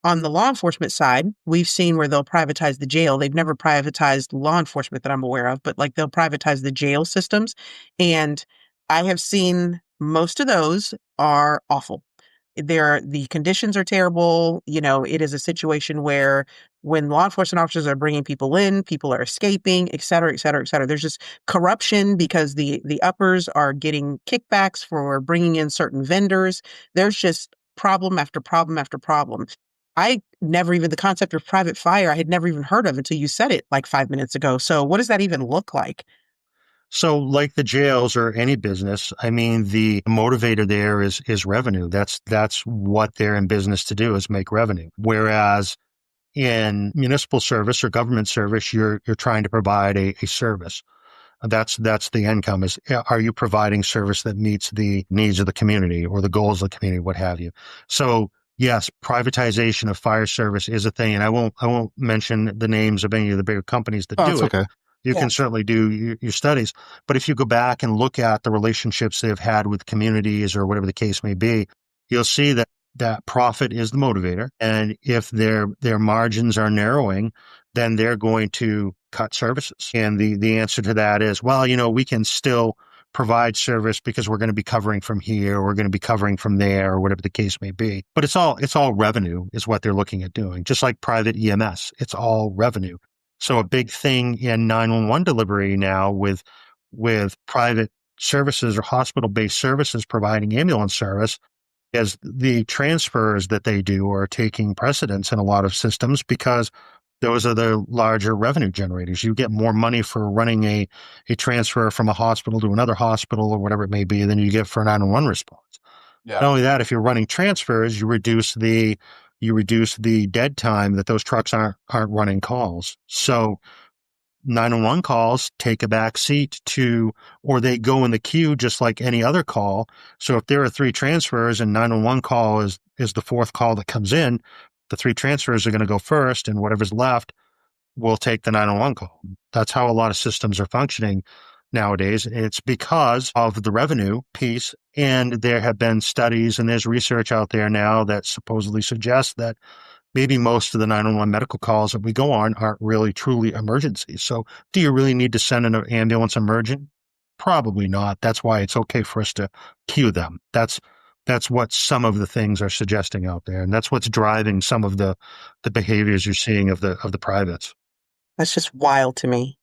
Speaker 2: On the law enforcement side, we've seen where they'll privatize the jail. They've never privatized law enforcement that I'm aware of, but like they'll privatize the jail systems. And I have seen most of those are awful. The conditions are terrible. It is a situation where when law enforcement officers are bringing people in, people are escaping, et cetera, et cetera, et cetera. There's just corruption because the uppers are getting kickbacks for bringing in certain vendors. There's just problem after problem after problem. The concept of private fire, I had never even heard of until you said it like 5 minutes ago. So what does that even look like?
Speaker 3: So like the jails or any business, I mean, the motivator there is revenue. That's what they're in business to do, is make revenue. Whereas in municipal service or government service, you're trying to provide a service. That's the income. Are you providing service that meets the needs of the community or the goals of the community, what have you? So yes, privatization of fire service is a thing, and I won't mention the names of any of the bigger companies that do it.
Speaker 1: Okay.
Speaker 3: You can certainly do your studies, but if you go back and look at the relationships they've had with communities or whatever the case may be, you'll see that profit is the motivator, and if their margins are narrowing, then they're going to cut services. And the answer to that is, well, we can still provide service because we're going to be covering from here, or we're going to be covering from there, or whatever the case may be. But it's all revenue is what they're looking at doing. Just like private EMS, it's all revenue. So a big thing in 911 delivery now with private services or hospital-based services providing ambulance service is the transfers that they do are taking precedence in a lot of systems because those are the larger revenue generators. You get more money for running a transfer from a hospital to another hospital or whatever it may be than you get for a 911 response. Yeah. Not only that, if you're running transfers, you reduce the dead time that those trucks aren't running calls. So 911 calls take a back seat to, or they go in the queue just like any other call. So if there are 3 transfers and 911 call is the 4th call that comes in, the 3 transfers are going to go first, and whatever's left will take the 911 call. That's how a lot of systems are functioning nowadays. It's because of the revenue piece. And there have been studies and there's research out there now that supposedly suggests that maybe most of the 911 medical calls that we go on aren't really truly emergencies. So do you really need to send an ambulance emergent? Probably not. That's why it's okay for us to queue them. That's what some of the things are suggesting out there. And that's what's driving some of the behaviors you're seeing of the privates.
Speaker 2: That's just wild to me.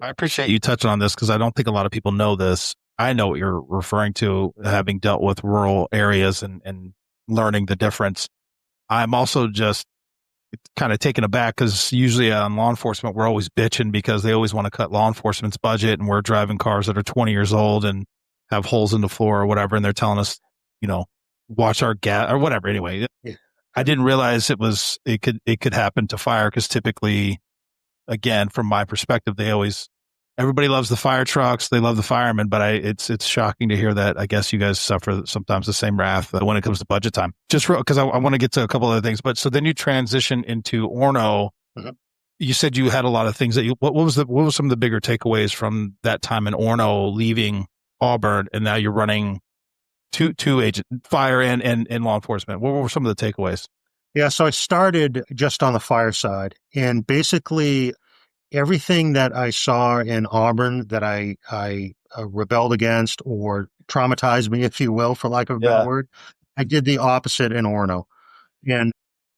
Speaker 1: I appreciate you touching on this because I don't think a lot of people know this. I know what you're referring to, having dealt with rural areas and learning the difference. I'm also just kind of taken aback because usually on law enforcement, we're always bitching because they always want to cut law enforcement's budget, and we're driving cars that are 20 years old and have holes in the floor or whatever. And they're telling us, watch our gas or whatever. Anyway, yeah. I didn't realize it could happen to fire because typically, again, from my perspective, everybody loves the fire trucks. They love the firemen, but it's shocking to hear that. I guess you guys suffer sometimes the same wrath when it comes to budget time. Just because I want to get to a couple other things, but so then you transition into Orno. Mm-hmm. You said you had a lot of things that what was some of the bigger takeaways from that time in Orno, leaving Auburn, and now you're running two agent fire and law enforcement. What were some of the takeaways?
Speaker 3: Yeah, so I started just on the fire side, and basically everything that I saw in Auburn that I rebelled against or traumatized me, if you will, for lack of a better word, I did the opposite in Orno, and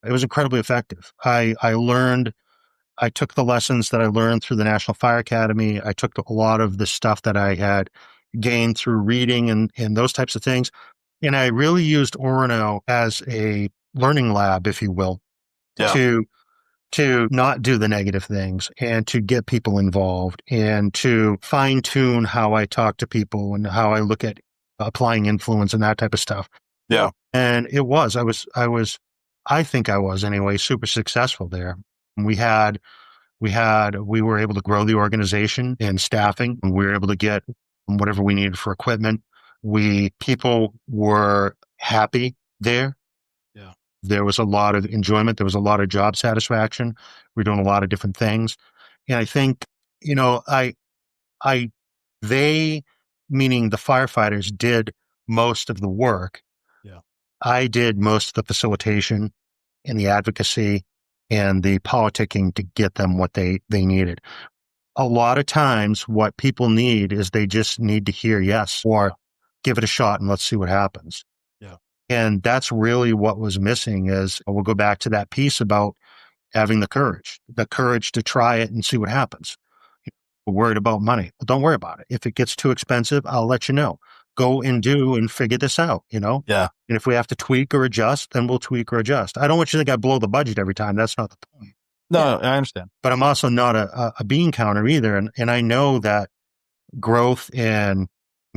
Speaker 3: it was incredibly effective. I took the lessons that I learned through the National Fire Academy. I took a lot of the stuff that I had gained through reading and those types of things, and I really used Orno as a learning lab, if you will, to not do the negative things and to get people involved and to fine tune how I talk to people and how I look at applying influence and that type of stuff.
Speaker 1: Yeah.
Speaker 3: And I think I was anyway, super successful there. We were able to grow the organization and staffing, and we were able to get whatever we needed for equipment. People were happy there. There was a lot of enjoyment. There was a lot of job satisfaction. We're doing a lot of different things. And I think, they, meaning the firefighters, did most of the work.
Speaker 1: Yeah.
Speaker 3: I did most of the facilitation and the advocacy and the politicking to get them what they needed. A lot of times what people need is they just need to hear yes or give it a shot and let's see what happens. And that's really what was missing is we'll go back to that piece about having the courage to try it and see what happens. We're worried about money. Well, don't worry about it. If it gets too expensive, I'll let you know. Go and do and figure this out,
Speaker 1: Yeah.
Speaker 3: And if we have to tweak or adjust, then we'll tweak or adjust. I don't want you to think I blow the budget every time. That's not the point.
Speaker 1: No, I understand.
Speaker 3: But I'm also not a bean counter either. And I know that growth and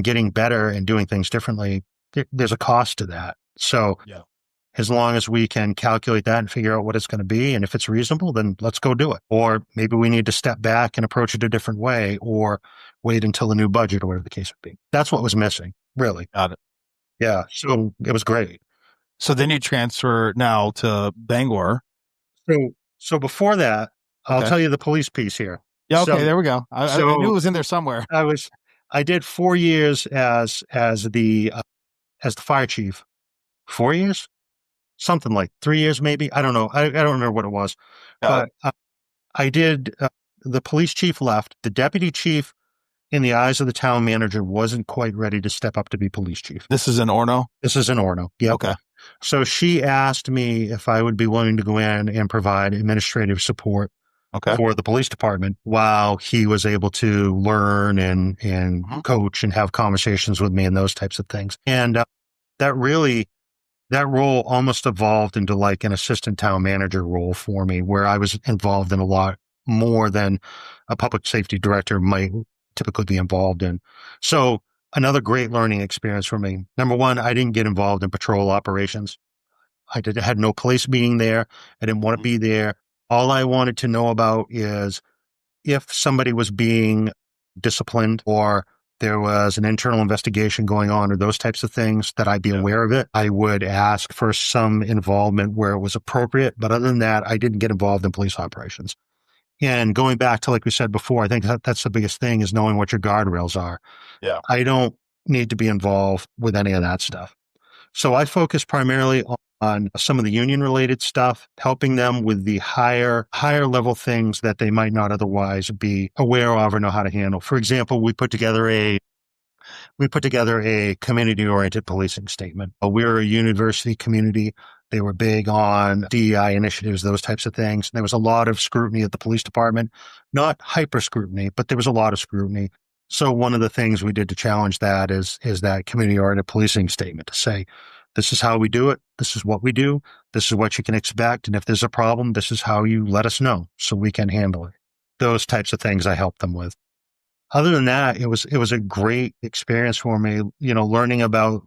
Speaker 3: getting better and doing things differently, there's a cost to that. So as long as we can calculate that and figure out what it's going to be, and if it's reasonable, then let's go do it. Or maybe we need to step back and approach it a different way or wait until the new budget or whatever the case would be. That's what was missing, really.
Speaker 1: Got it.
Speaker 3: Yeah. So it was great.
Speaker 1: So then you transfer now to Bangor.
Speaker 3: So before that, I'll tell you the police piece here.
Speaker 1: Yeah. Okay. There we go. I knew it was in there somewhere.
Speaker 3: I did 4 years as the fire chief. 4 years? Something like 3 years, maybe. I don't know. I don't remember what it was. But I did. The police chief left. The deputy chief, in the eyes of the town manager, wasn't quite ready to step up to be police chief.
Speaker 1: This is in Orno?
Speaker 3: This is in Orno. Yeah.
Speaker 1: Okay.
Speaker 3: So she asked me if I would be willing to go in and provide administrative support for the police department while he was able to learn and coach and have conversations with me and those types of things. And that role almost evolved into like an assistant town manager role for me, where I was involved in a lot more than a public safety director might typically be involved in. So another great learning experience for me. Number one, I didn't get involved in patrol operations. I had no place being there. I didn't want to be there. All I wanted to know about is if somebody was being disciplined or there was an internal investigation going on or those types of things, that I'd be aware of it. I would ask for some involvement where it was appropriate. But other than that, I didn't get involved in police operations. And going back to, like we said before, I think that's the biggest thing, is knowing what your guardrails are.
Speaker 1: Yeah.
Speaker 3: I don't need to be involved with any of that stuff. So I focus primarily on some of the union related stuff, helping them with the higher level things that they might not otherwise be aware of or know how to handle. For example, we put together a community-oriented policing statement. We're a university community. They were big on DEI initiatives, those types of things. There was a lot of scrutiny at the police department, not hyper scrutiny, but there was a lot of scrutiny. So one of the things we did to challenge that is that community-oriented policing statement, to say, this is how we do it. This is what we do. This is what you can expect. And if there's a problem, this is how you let us know so we can handle it. Those types of things I helped them with. Other than that, it was a great experience for me, learning about,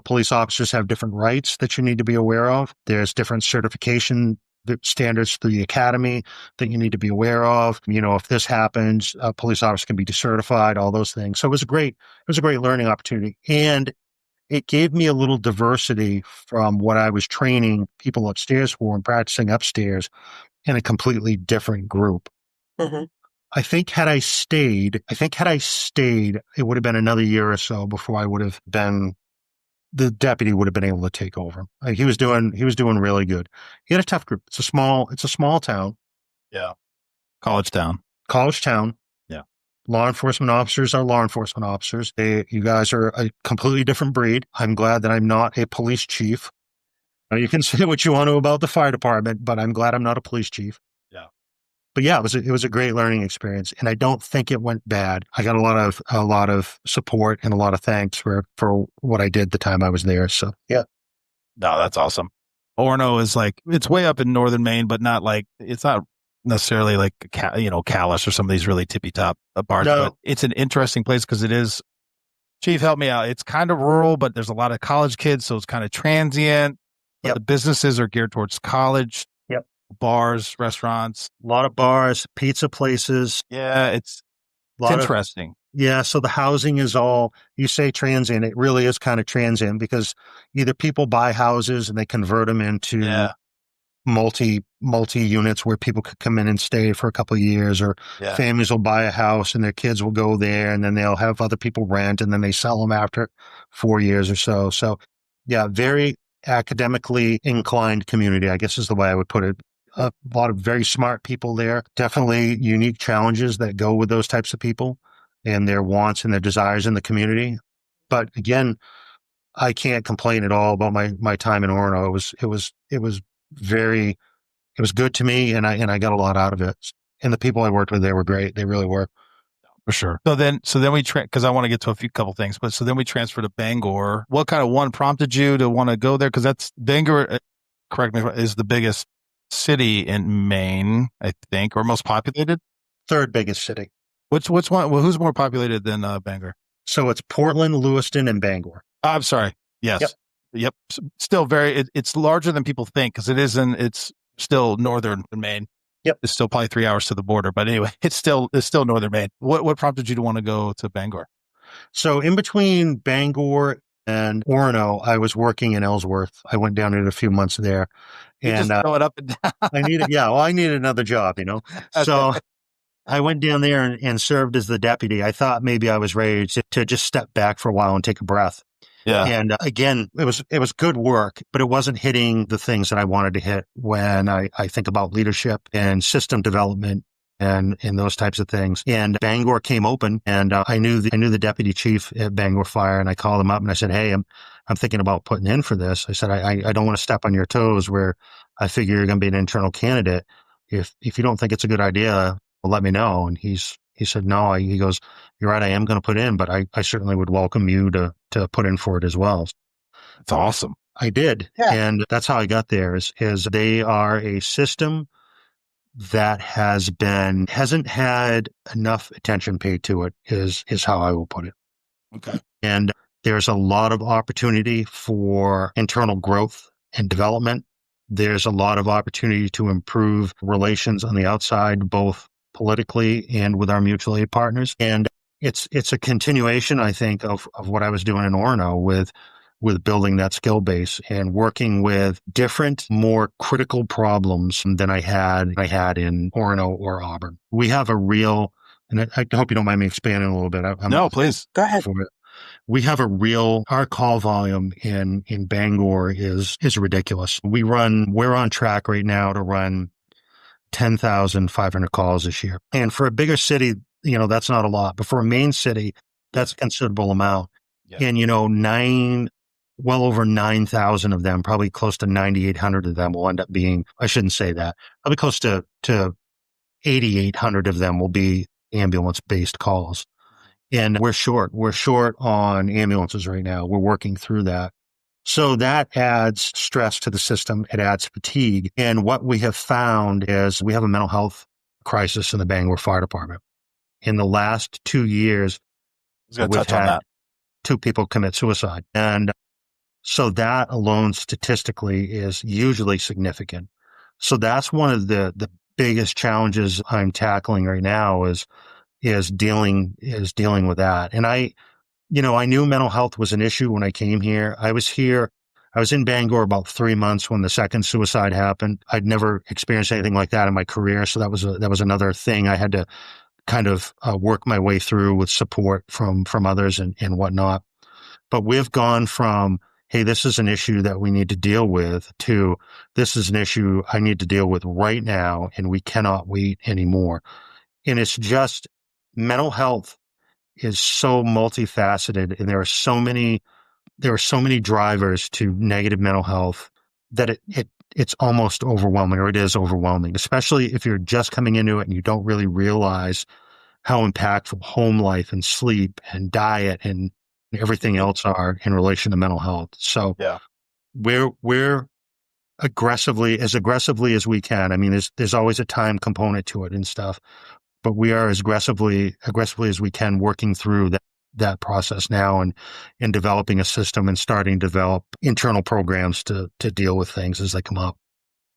Speaker 3: police officers have different rights that you need to be aware of. There's different certification standards through the academy that you need to be aware of. If this happens, a police officer can be decertified, all those things. So it was a great learning opportunity. And it gave me a little diversity from what I was training people upstairs for and practicing upstairs in a completely different group.
Speaker 2: Mm-hmm.
Speaker 3: I think had I stayed, it would have been another year or so before the deputy would have been able to take over. He was doing really good. He had a tough group. It's a small town.
Speaker 1: Yeah. College town.
Speaker 3: Yeah. Law enforcement officers are law enforcement officers. You guys are a completely different breed. I'm glad that I'm not a police chief. You can say what you want to about the fire department, but I'm glad I'm not a police chief.
Speaker 1: Yeah.
Speaker 3: But yeah, it was a great learning experience, and I don't think it went bad. I got a lot of support and a lot of thanks for what I did the time I was there. So yeah,
Speaker 1: no, that's awesome. Orono is it's way up in northern Maine, but it's not necessarily like Calais or some of these really tippy top parts.
Speaker 3: No.
Speaker 1: But it's an interesting place because it is. Chief, help me out. It's kind of rural, but there's a lot of college kids, so it's kind of transient. But the businesses are geared towards college. Bars, restaurants,
Speaker 3: a lot of bars, pizza places.
Speaker 1: Yeah, it's interesting.
Speaker 3: So the housing is all, you say transient, it really is kind of transient, because either people buy houses and they convert them into multi units where people could come in and stay for a couple of years, or families will buy a house and their kids will go there, and then they'll have other people rent, and then they sell them after 4 years or so. So yeah, very academically inclined community, I guess is the way I would put it. A lot of very smart people there. Definitely unique challenges that go with those types of people and their wants and their desires in the community. But again, I can't complain at all about my time in Orono. It was good to me, and I got a lot out of it. And the people I worked with there were great. They really were.
Speaker 1: For sure. So then we because I want to get to a couple things, but so then we transferred to Bangor. What kind of prompted you to want to go there? Because that's Bangor, correct me, is the biggest city in Maine, I think, or most populated?
Speaker 3: Third biggest city.
Speaker 1: What's one? Well, who's more populated than Bangor?
Speaker 3: So it's Portland, Lewiston, and Bangor.
Speaker 1: I'm sorry. Yes. Yep. Still it's larger than people think, because it's still northern Maine.
Speaker 3: Yep.
Speaker 1: It's still probably 3 hours to the border, but anyway, it's still northern Maine. What prompted you to want to go to Bangor?
Speaker 3: So in between Bangor and Orono, I was working in Ellsworth. I went down there a few months there.
Speaker 1: And just throw it up and down.
Speaker 3: I needed another job, Okay. So I went down there and served as the deputy. I thought maybe I was ready to just step back for a while and take a breath.
Speaker 1: Yeah.
Speaker 3: And again, it was good work, but it wasn't hitting the things that I wanted to hit when I think about leadership and system development and those types of things. And Bangor came open, and I knew the deputy chief at Bangor Fire, and I called him up and I said, "Hey, I'm thinking about putting in for this." I said, I don't want to step on your toes where I figure you're going to be an internal candidate. If you don't think it's a good idea, well, let me know. And he said, no. He goes, "You're right, I am going to put in, but I certainly would welcome you to put in for it as well."
Speaker 1: That's awesome.
Speaker 3: I did. Yeah. And that's how I got there is they are a system that hasn't had enough attention paid to it is how I will put it.
Speaker 1: Okay.
Speaker 3: And there's a lot of opportunity for internal growth and development. There's a lot of opportunity to improve relations on the outside, both politically and with our mutual aid partners. And it's a continuation, I think, of what I was doing in Orono with building that skill base and working with different, more critical problems than I had in Orono or Auburn. We have a real, and I hope you don't mind me expanding a little bit.
Speaker 1: No, please.
Speaker 2: Go ahead.
Speaker 3: We have our call volume in Bangor is ridiculous. We're on track right now to run 10,500 calls this year. And for a bigger city, that's not a lot, but for a main city, that's a considerable amount. Yeah. And, well over 9,000 of them, probably close to 9,800 of them will end up being, I shouldn't say that, probably close to 8,800 of them will be ambulance-based calls. And we're short on ambulances right now. We're working through that. So that adds stress to the system. It adds fatigue. And what we have found is we have a mental health crisis in the Bangor Fire Department. In the last 2 years, we've had 2 people commit suicide. And so that alone statistically is usually significant. So that's one of the biggest challenges I'm tackling right now is dealing with that. And I knew mental health was an issue when I came here. I was in Bangor about 3 months when the second suicide happened. I'd never experienced anything like that in my career. So that was another thing I had to kind of work my way through with support from others and whatnot. But we've gone from, hey, this is an issue that we need to deal with, to this is an issue I need to deal with right now, and we cannot wait anymore. And it's just, mental health is so multifaceted, and there are so many drivers to negative mental health that it's almost overwhelming, or it is overwhelming, especially if you're just coming into it and you don't really realize how impactful home life and sleep and diet and everything else are in relation to mental health. So yeah, we're aggressively as we can. I mean, there's always a time component to it and stuff, but we are as aggressively as we can working through that process now and developing a system and starting to develop internal programs to deal with things as they come up.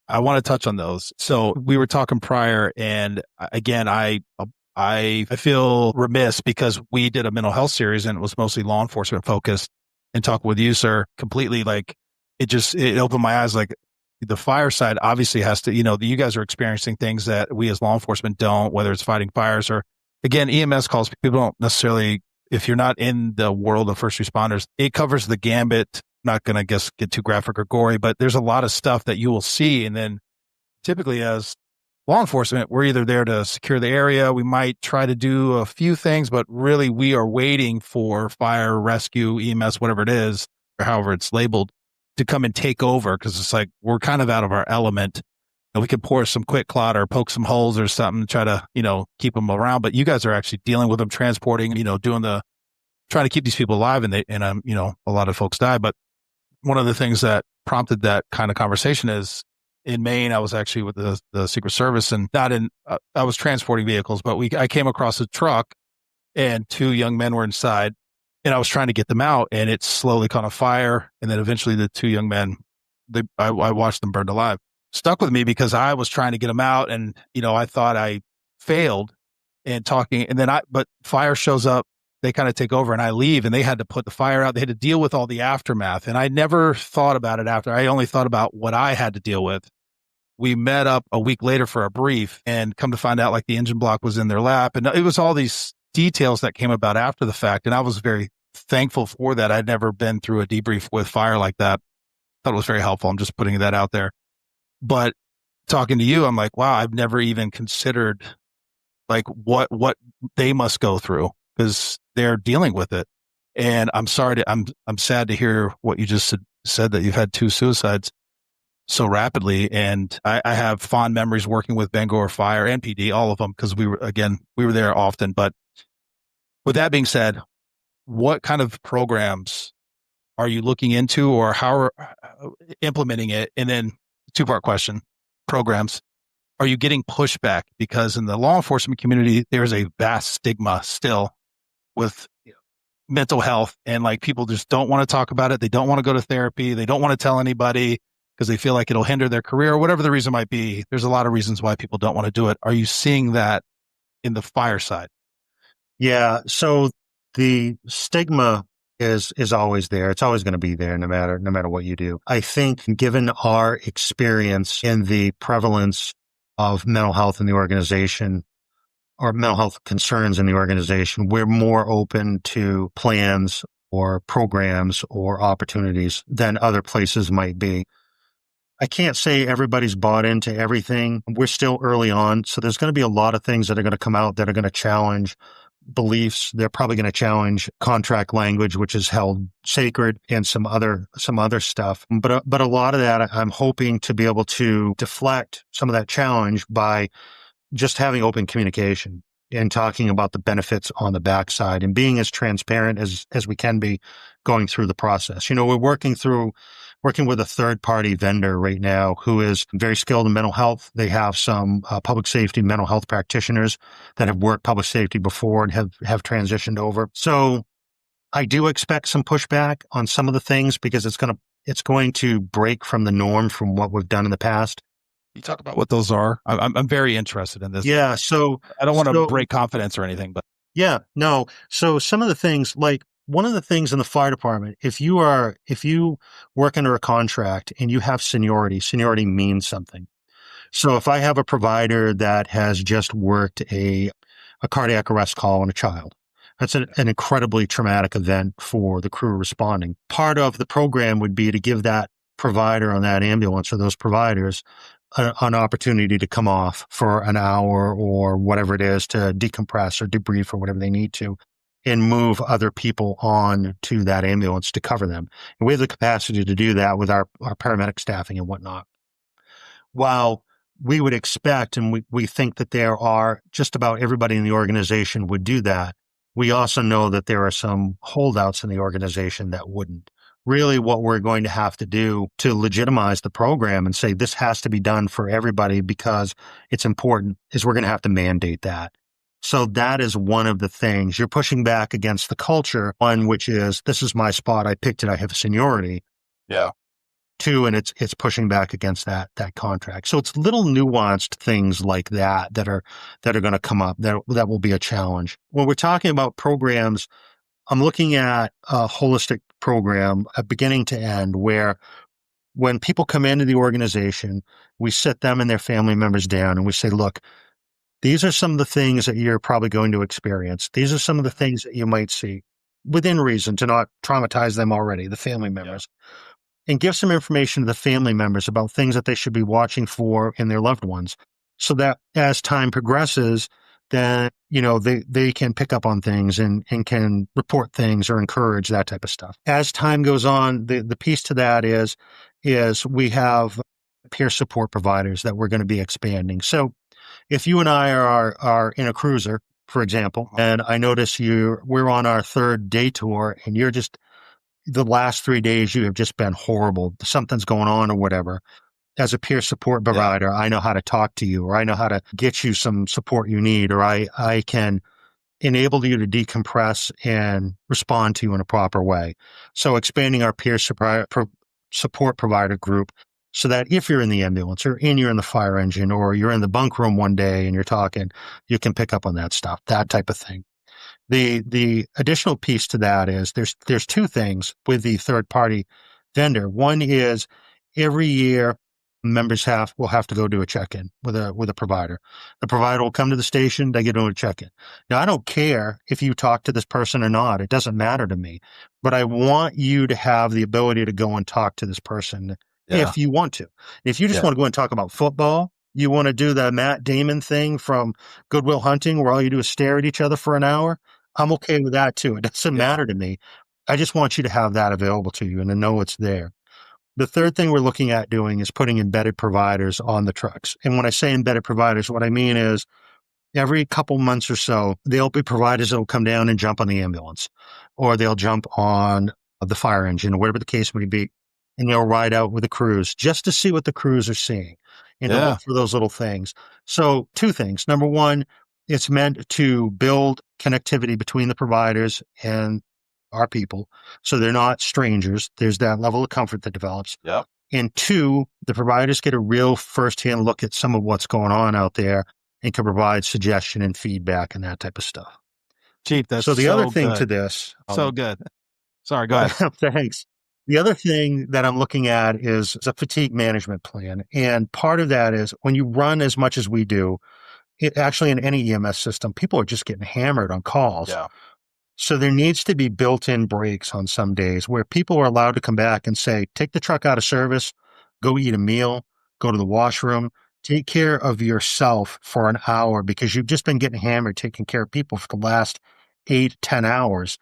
Speaker 1: I want to touch on those. So we were talking prior, and again, I feel remiss because we did a mental health series and it was mostly law enforcement focused, and talking with you, sir, completely it opened my eyes. Like, the fire side obviously has to, you guys are experiencing things that we as law enforcement don't, whether it's fighting fires or, again, EMS calls. People don't necessarily, if you're not in the world of first responders, it covers the gambit. Not going to get too graphic or gory, but there's a lot of stuff that you will see. And then typically as law enforcement, we're either there to secure the area. We might try to do a few things, but really we are waiting for fire, rescue, EMS, whatever it is, or however it's labeled, to come and take over, because it's like we're kind of out of our element. And we could pour some quick clot or poke some holes or something to try to, keep them around. But you guys are actually dealing with them, transporting, trying to keep these people alive. And a lot of folks die. But one of the things that prompted that kind of conversation is, in Maine, I was actually with the Secret Service, and I was transporting vehicles, but I came across a truck and 2 young men were inside, and I was trying to get them out, and it slowly caught on fire. And then eventually the 2 young men, I watched them burned alive. Stuck with me because I was trying to get them out, and, I thought I failed and talking, and then but fire shows up, they kind of take over, and I leave, and they had to put the fire out. They had to deal with all the aftermath. And I never thought about it after. I only thought about what I had to deal with. We met up a week later for a brief, and come to find out, like, the engine block was in their lap. And it was all these details that came about after the fact. And I was very thankful for that. I'd never been through a debrief with fire like that. Thought it was very helpful. I'm just putting that out there. But talking to you, I'm like, wow, I've never even considered like what they must go through, because they're dealing with it. And I'm sad to hear what you just said, that you've had 2 suicides so rapidly. And I have fond memories working with Bangor Fire and PD, all of them, because we were there often. But with that being said, what kind of programs are you looking into, or how are implementing it? And then 2-part question, programs. Are you getting pushback? Because in the law enforcement community, there's a vast stigma still with mental health, and like, people just don't want to talk about it. They don't want to go to therapy. They don't want to tell anybody because they feel like it'll hinder their career, or whatever the reason might be. There's a lot of reasons why people don't want to do it. Are you seeing that in the fire side?
Speaker 3: Yeah. So the stigma is always there. It's always going to be there no matter what you do. I think given our experience in the prevalence of mental health in the organization or mental health concerns in the organization, we're more open to plans or programs or opportunities than other places might be. I can't say everybody's bought into everything. We're still early on. So there's going to be a lot of things that are going to come out that are going to challenge beliefs. They're probably going to challenge contract language, which is held sacred, and some other stuff. But a lot of that, I'm hoping to be able to deflect some of that challenge by just having open communication and talking about the benefits on the backside and being as transparent as we can be going through the process. We're working with a third party vendor right now who is very skilled in mental health. They have some public safety mental health practitioners that have worked public safety before and have transitioned over. So I do expect some pushback on some of the things because it's going to break from the norm from what we've done in the past.
Speaker 1: You talk about what those are. I'm very interested in this.
Speaker 3: Yeah. So
Speaker 1: I don't want to break confidence or anything, but
Speaker 3: yeah, no. So some of the things, like one of the things in the fire department, if you work under a contract and you have seniority means something. So if I have a provider that has just worked a cardiac arrest call on a child, that's an incredibly traumatic event for the crew responding. Part of the program would be to give that provider on that ambulance or those providers an opportunity to come off for an hour or whatever it is to decompress or debrief or whatever they need to and move other people on to that ambulance to cover them. And we have the capacity to do that with our paramedic staffing and whatnot. While we would expect, and we think that there are just about everybody in the organization would do that, we also know that there are some holdouts in the organization that wouldn't. Really what we're going to have to do to legitimize the program and say this has to be done for everybody because it's important is we're going to have to mandate that. So that is one of the things. You're pushing back against the culture, one which is this is my spot, I picked it, I have seniority.
Speaker 1: Yeah.
Speaker 3: Two, and it's pushing back against that contract. So it's little nuanced things like that are going to come up that will be a challenge. When we're talking about programs, I'm looking at a holistic program, a beginning to end, where when people come into the organization, we sit them and their family members down and we say, look, these are some of the things that you're probably going to experience. These are some of the things that you might see within reason to not traumatize them already, the family members. Yeah. And give some information to the family members about things that they should be watching for in their loved ones so that as time progresses, then, they can pick up on things and can report things or encourage that type of stuff. As time goes on, the piece to that is we have peer support providers that we're going to be expanding. So if you and I are in a cruiser, for example, and I notice we're on our third day tour and you're just, the last 3 days you have just been horrible. Something's going on or whatever. As a peer support provider, I know how to talk to you, or I know how to get you some support you need, or I can enable you to decompress and respond to you in a proper way. So expanding our peer support provider group so that if you're in the ambulance or you're in the fire engine or you're in the bunk room one day and you're talking, you can pick up on that stuff, that type of thing. The additional piece to that is there's two things with the third party vendor. One is every year members will have to go do a check-in with a provider. The provider will come to the station, they get to do a check-in. Now, I don't care if you talk to this person or not. It doesn't matter to me. But I want you to have the ability to go and talk to this person if you want to. If you just want to go and talk about football, you want to do the Matt Damon thing from Good Will Hunting where all you do is stare at each other for an hour, I'm okay with that too. It doesn't matter to me. I just want you to have that available to you and to know it's there. The third thing we're looking at doing is putting embedded providers on the trucks. And when I say embedded providers, what I mean is every couple months or so, there'll be providers that will come down and jump on the ambulance, or they'll jump on the fire engine, or whatever the case may be, and they'll ride out with the crews just to see what the crews are seeing and to look for those little things. So two things. Number one, it's meant to build connectivity between the providers and our people, so they're not strangers. There's that level of comfort that develops. And two, the providers get a real firsthand look at some of what's going on out there and can provide suggestion and feedback and that type of stuff.
Speaker 1: Chief, that's
Speaker 3: So the other
Speaker 1: so
Speaker 3: thing
Speaker 1: good.
Speaker 3: to this,
Speaker 1: So good. Sorry, go ahead.
Speaker 3: thanks. The other thing that I'm looking at is a fatigue management plan. And part of that is when you run as much as we do, actually in any EMS system, people are just getting hammered on calls.
Speaker 1: Yeah.
Speaker 3: So there needs to be built-in breaks on some days where people are allowed to come back and say, take the truck out of service, go eat a meal, go to the washroom, take care of yourself for an hour because you've just been getting hammered taking care of people for the last 8-10 hours.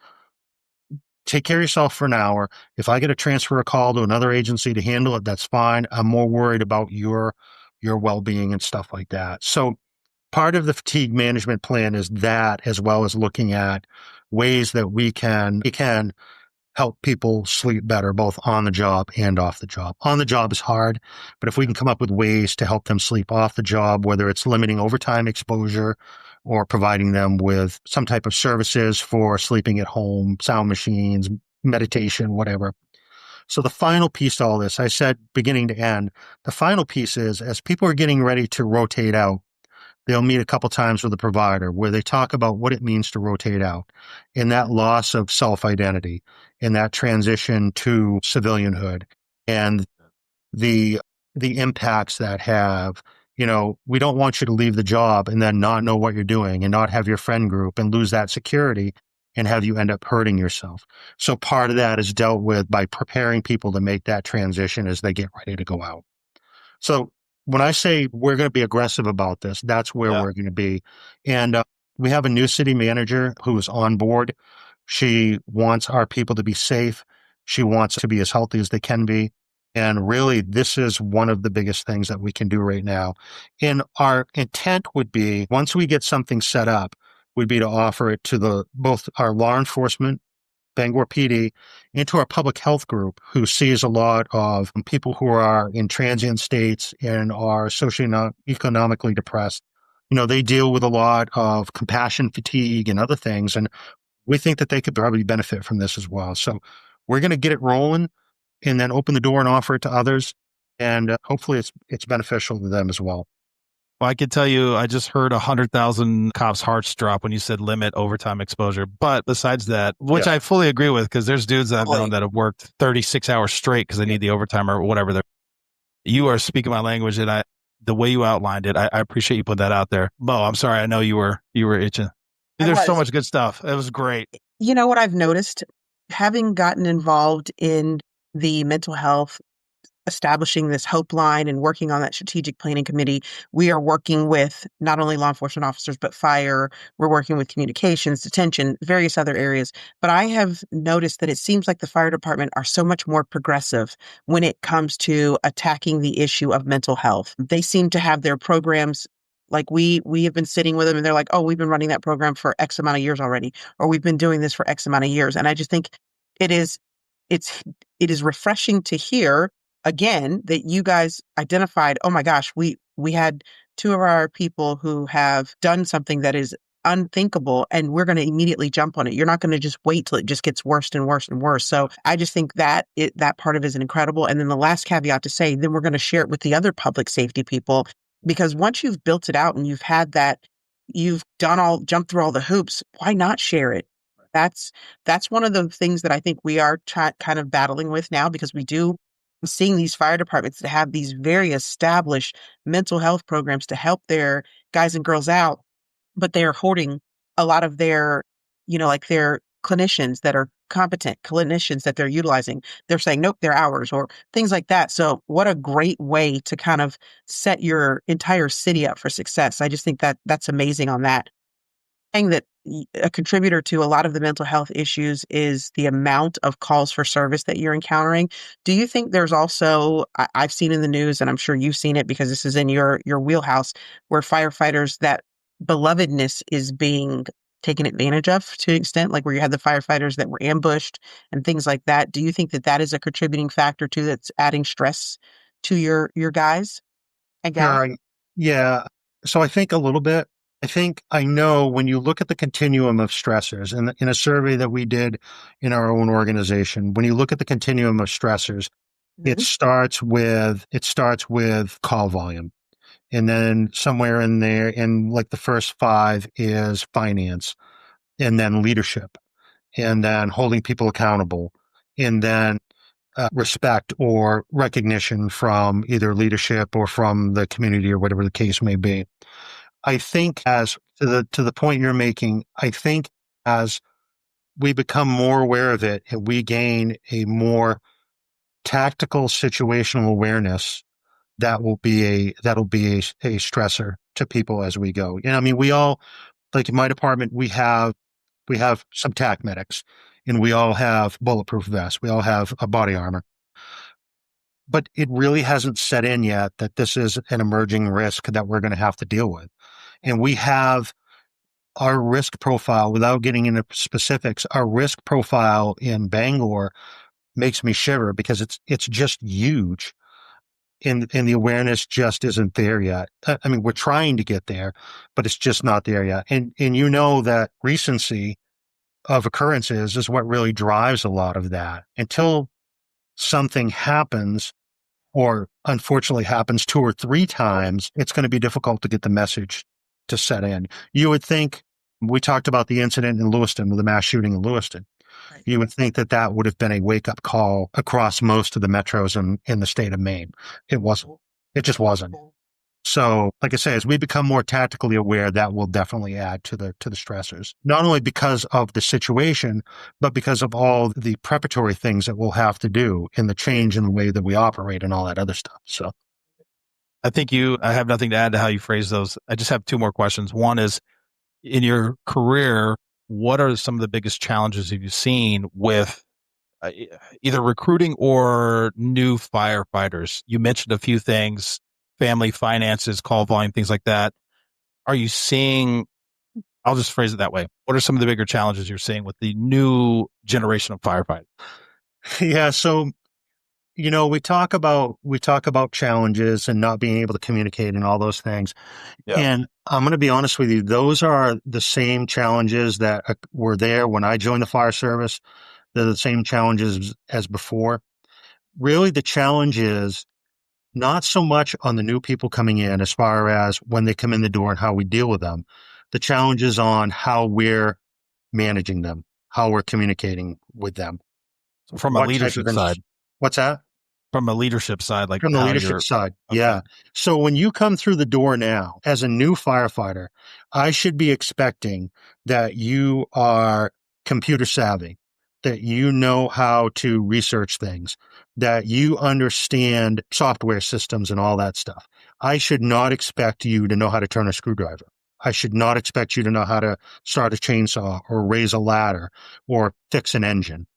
Speaker 3: Take care of yourself for an hour. If I get to transfer a call to another agency to handle it, that's fine. I'm more worried about your well-being and stuff like that. So part of the fatigue management plan is that, as well as looking at ways that we can help people sleep better, both on the job and off the job. On the job is hard, but if we can come up with ways to help them sleep off the job, whether it's limiting overtime exposure or providing them with some type of services for sleeping at home, sound machines, meditation, whatever. So the final piece to all this, I said beginning to end, the final piece is as people are getting ready to rotate out, they'll meet a couple times with a provider where they talk about what it means to rotate out and that loss of self-identity and that transition to civilianhood and the impacts that have. We don't want you to leave the job and then not know what you're doing and not have your friend group and lose that security and have you end up hurting yourself. So part of that is dealt with by preparing people to make that transition as they get ready to go out. So when I say we're going to be aggressive about this, that's where we're going to be. And we have a new city manager who is on board. She wants our people to be safe. She wants to be as healthy as they can be. And really, this is one of the biggest things that we can do right now. And our intent would be, once we get something set up, would be to offer it to both our law enforcement, Bangor PD, into our public health group who sees a lot of people who are in transient states and are socioeconomically depressed. They deal with a lot of compassion fatigue and other things, and we think that they could probably benefit from this as well. So we're going to get it rolling and then open the door and offer it to others, and hopefully it's beneficial to them as well.
Speaker 1: Well, I could tell you, I just heard 100,000 cops' hearts drop when you said limit overtime exposure. But besides that, which I fully agree with, because there's dudes that I've known that have worked 36 hours straight because they need the overtime or whatever. You are speaking my language, and the way you outlined it, I appreciate you putting that out there. Bo, I'm sorry, I know you were itching. There's so much good stuff. It was great.
Speaker 2: You know what I've noticed, having gotten involved in the mental health, establishing this Hope Line and working on that strategic planning committee, we are working with not only law enforcement officers, but fire. We're working with communications, detention, various other areas. But I have noticed that it seems like the fire department are so much more progressive when it comes to attacking the issue of mental health. They seem to have their programs. Like we have been sitting with them and they're like, oh, we've been running that program for X amount of years already, or we've been doing this for X amount of years. And I just think it is refreshing to hear again that you guys identified, oh my gosh, we had two of our people who have done something that is unthinkable and we're going to immediately jump on it. You're not going to just wait till it just gets worse and worse and worse. So I just think that that part of it is incredible. And then the last caveat to say, then we're going to share it with the other public safety people, because once you've built it out and you've had that, you've jumped through all the hoops, why not share it? That's one of the things that I think we are kind of battling with now, because seeing these fire departments that have these very established mental health programs to help their guys and girls out, but they are hoarding a lot of their, like their clinicians that are competent clinicians that they're utilizing. They're saying, nope, they're ours, or things like that. So what a great way to kind of set your entire city up for success. I just think that that's amazing on that. That a contributor to a lot of the mental health issues is the amount of calls for service that you're encountering. Do you think there's also, I've seen in the news, and I'm sure you've seen it because this is in your wheelhouse, where firefighters, that belovedness is being taken advantage of to an extent, like where you had the firefighters that were ambushed and things like that? Do you think that that is a contributing factor too, that's adding stress to your guys and gals?
Speaker 3: Yeah. So I think a little bit. I know when you look at the continuum of stressors, and in a survey that we did in our own organization, when you look at the continuum of stressors, it starts with call volume. And then somewhere in there, in like the first five is finance, and then leadership, and then holding people accountable, and then respect or recognition from either leadership or from the community or whatever the case may be. I think as to the point you're making, I think as we become more aware of it and we gain a more tactical situational awareness, that'll be a stressor to people as we go. I mean, we all, like in my department, we have some TAC medics, and we all have bulletproof vests. We all have a body armor. But it really hasn't set in yet that this is an emerging risk that we're going to have to deal with. And we have our risk profile, without getting into specifics, our risk profile in Bangor makes me shiver because it's just huge. And the awareness just isn't there yet. I mean, we're trying to get there, but it's just not there yet. And you know that recency of occurrences is what really drives a lot of that. Until something happens, or unfortunately happens 2 or 3 times, it's going to be difficult to get the message to set in. You would think, we talked about the incident in Lewiston with the mass shooting in Lewiston.
Speaker 2: Right.
Speaker 3: You would think that that would have been a wake-up call across most of the metros in the state of Maine. It wasn't. It just wasn't. So, like I say, as we become more tactically aware, that will definitely add to the stressors, not only because of the situation, but because of all the preparatory things that we'll have to do in the change in the way that we operate and all that other stuff. So,
Speaker 1: I have nothing to add to how you phrase those. I just have 2 more questions. One is, in your career, what are some of the biggest challenges you've seen with either recruiting or new firefighters? You mentioned a few things: family, finances, call volume, things like that. Are you seeing, I'll just phrase it that way, what are some of the bigger challenges you're seeing with the new generation of firefighters?
Speaker 3: yeah. So, we talk about challenges and not being able to communicate and all those things.
Speaker 1: Yeah.
Speaker 3: And I'm going to be honest with you, those are the same challenges that were there when I joined the fire service. They're the same challenges as before. Really, the challenge is not so much on the new people coming in as far as when they come in the door and how we deal with them. The challenge is on how we're managing them, how we're communicating with them.
Speaker 1: So from a
Speaker 3: What type
Speaker 1: leadership
Speaker 3: of
Speaker 1: side,
Speaker 3: What's that?
Speaker 1: from a leadership side, like
Speaker 3: From the
Speaker 1: how
Speaker 3: leadership
Speaker 1: you're,
Speaker 3: side.
Speaker 1: okay.
Speaker 3: Yeah. So when you come through the door now as a new firefighter, I should be expecting that you are computer savvy, that you know how to research things, that you understand software systems and all that stuff. I should not expect you to know how to turn a screwdriver. I should not expect you to know how to start a chainsaw or raise a ladder or fix an engine.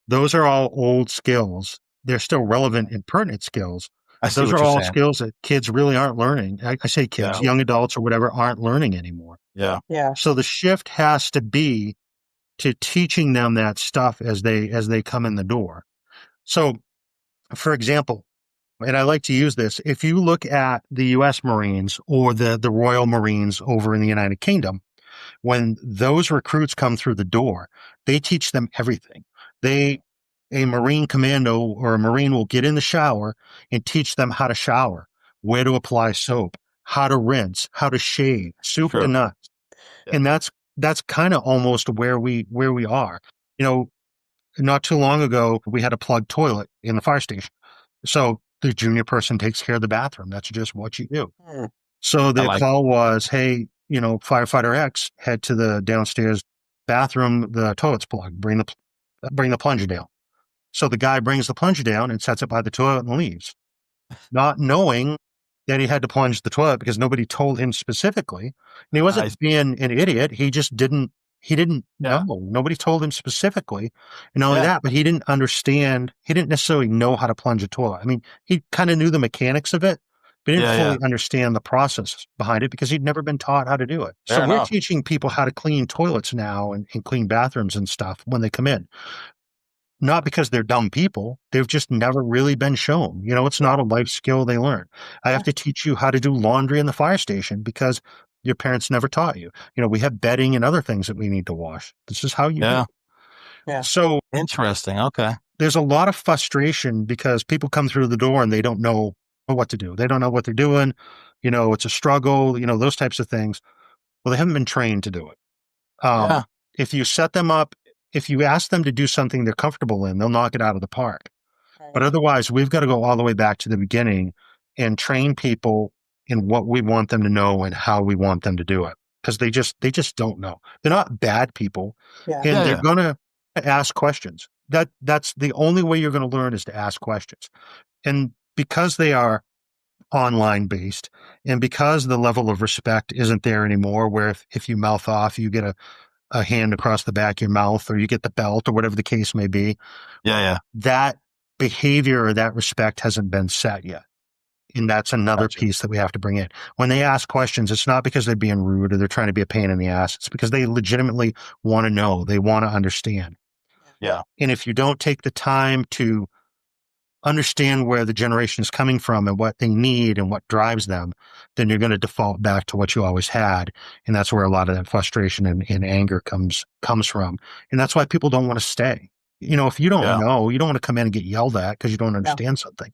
Speaker 3: Those are all old skills. They're still relevant and pertinent skills.
Speaker 1: I
Speaker 3: But
Speaker 1: see
Speaker 3: those
Speaker 1: what
Speaker 3: are
Speaker 1: you're
Speaker 3: all
Speaker 1: saying.
Speaker 3: skills that kids really aren't learning. I say kids,
Speaker 1: Yeah.
Speaker 3: young adults or whatever aren't learning anymore.
Speaker 1: Yeah.
Speaker 2: Yeah.
Speaker 3: So the shift has to be to teaching them that stuff as they come in the door. So, for example, and I like to use this, if you look at the U.S. Marines or the Royal Marines over in the United Kingdom, when those recruits come through the door, they teach them everything. A Marine commando or a Marine will get in the shower and teach them how to shower, where to apply soap, how to rinse, how to shave, soup to
Speaker 1: Sure.
Speaker 3: nuts.
Speaker 1: Yeah.
Speaker 3: And that's kind of almost where we are. Not too long ago, we had a plugged toilet in the fire station. So the junior person takes care of the bathroom. That's just what you do.
Speaker 2: Mm.
Speaker 3: So the
Speaker 1: like
Speaker 3: call was, hey, firefighter X, head to the downstairs bathroom. The toilet's plugged. Bring the plunger down. So the guy brings the plunger down and sets it by the toilet and leaves, not knowing that he had to plunge the toilet because nobody told him specifically. And he wasn't being an idiot. He didn't
Speaker 1: Yeah.
Speaker 3: know. Nobody told him specifically. And not only
Speaker 1: Yeah.
Speaker 3: that, but he didn't understand. He didn't necessarily know how to plunge a toilet. I mean, he kind of knew the mechanics of it, but he didn't
Speaker 1: Yeah,
Speaker 3: fully understand the process behind it because he'd never been taught how to do it.
Speaker 1: Fair
Speaker 3: So we're
Speaker 1: enough.
Speaker 3: teaching people how to clean toilets now and clean bathrooms and stuff when they come in. Not because they're dumb people. They've just never really been shown. It's not a life skill they learn. I have to teach you how to do laundry in the fire station because your parents never taught you. We have bedding and other things that we need to wash. This is how you do
Speaker 1: Yeah.
Speaker 3: it.
Speaker 2: Yeah.
Speaker 1: Interesting. Okay.
Speaker 3: There's a lot of frustration because people come through the door and they don't know what to do. They don't know what they're doing. It's a struggle, those types of things. Well, they haven't been trained to do it.
Speaker 1: Yeah.
Speaker 3: If you set them up, if you ask them to do something they're comfortable in, they'll knock it out of the park. But otherwise, we've got to go all the way back to the beginning and train people in what we want them to know and how we want them to do it. Because they just don't know. They're not bad people,
Speaker 2: Yeah.
Speaker 3: and
Speaker 1: Yeah,
Speaker 3: they're
Speaker 1: yeah.
Speaker 3: going to ask questions. That's the only way you're going to learn is to ask questions. And because they are online based, and because the level of respect isn't there anymore, where if you mouth off, you get a hand across the back of your mouth, or you get the belt, or whatever the case may be,
Speaker 1: Yeah, yeah.
Speaker 3: that behavior or that respect hasn't been set yet. And that's another
Speaker 1: Gotcha.
Speaker 3: piece that we have to bring in. When they ask questions, it's not because they're being rude or they're trying to be a pain in the ass. It's because they legitimately want to know. They want to understand.
Speaker 1: Yeah.
Speaker 3: And if you don't take the time to understand where the generation is coming from and what they need and what drives them, then you're going to default back to what you always had. And that's where a lot of that frustration and anger comes from. And that's why people don't want to stay. If you don't
Speaker 1: Yeah.
Speaker 3: know, you don't want to come in and get yelled at because you don't
Speaker 2: No.
Speaker 3: understand something,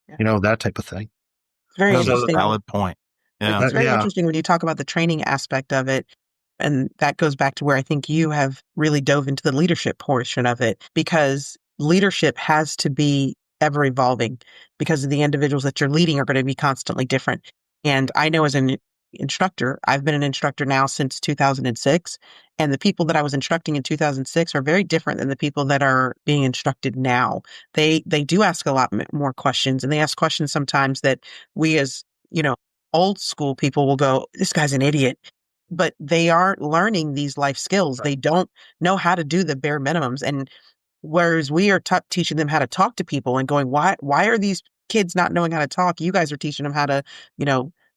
Speaker 2: Yeah.
Speaker 3: that type of thing.
Speaker 2: It's very
Speaker 1: That's a
Speaker 2: interesting.
Speaker 1: valid point. Yeah.
Speaker 2: It's very
Speaker 3: Yeah.
Speaker 2: interesting when you talk about the training aspect of it. And that goes back to where I think you have really dove into the leadership portion of it, because leadership has to be ever evolving, because the individuals that you're leading are going to be constantly different. And I know as an instructor, I've been an instructor now since 2006, and the people that I was instructing in 2006 are very different than the people that are being instructed now. They do ask a lot more questions, and they ask questions sometimes that we as, old school people will go, this guy's an idiot. But they aren't learning these life skills.
Speaker 1: Right.
Speaker 2: They don't know how to do the bare minimums. And whereas we are teaching them how to talk to people and going, why are these kids not knowing how to talk? You guys are teaching them how to,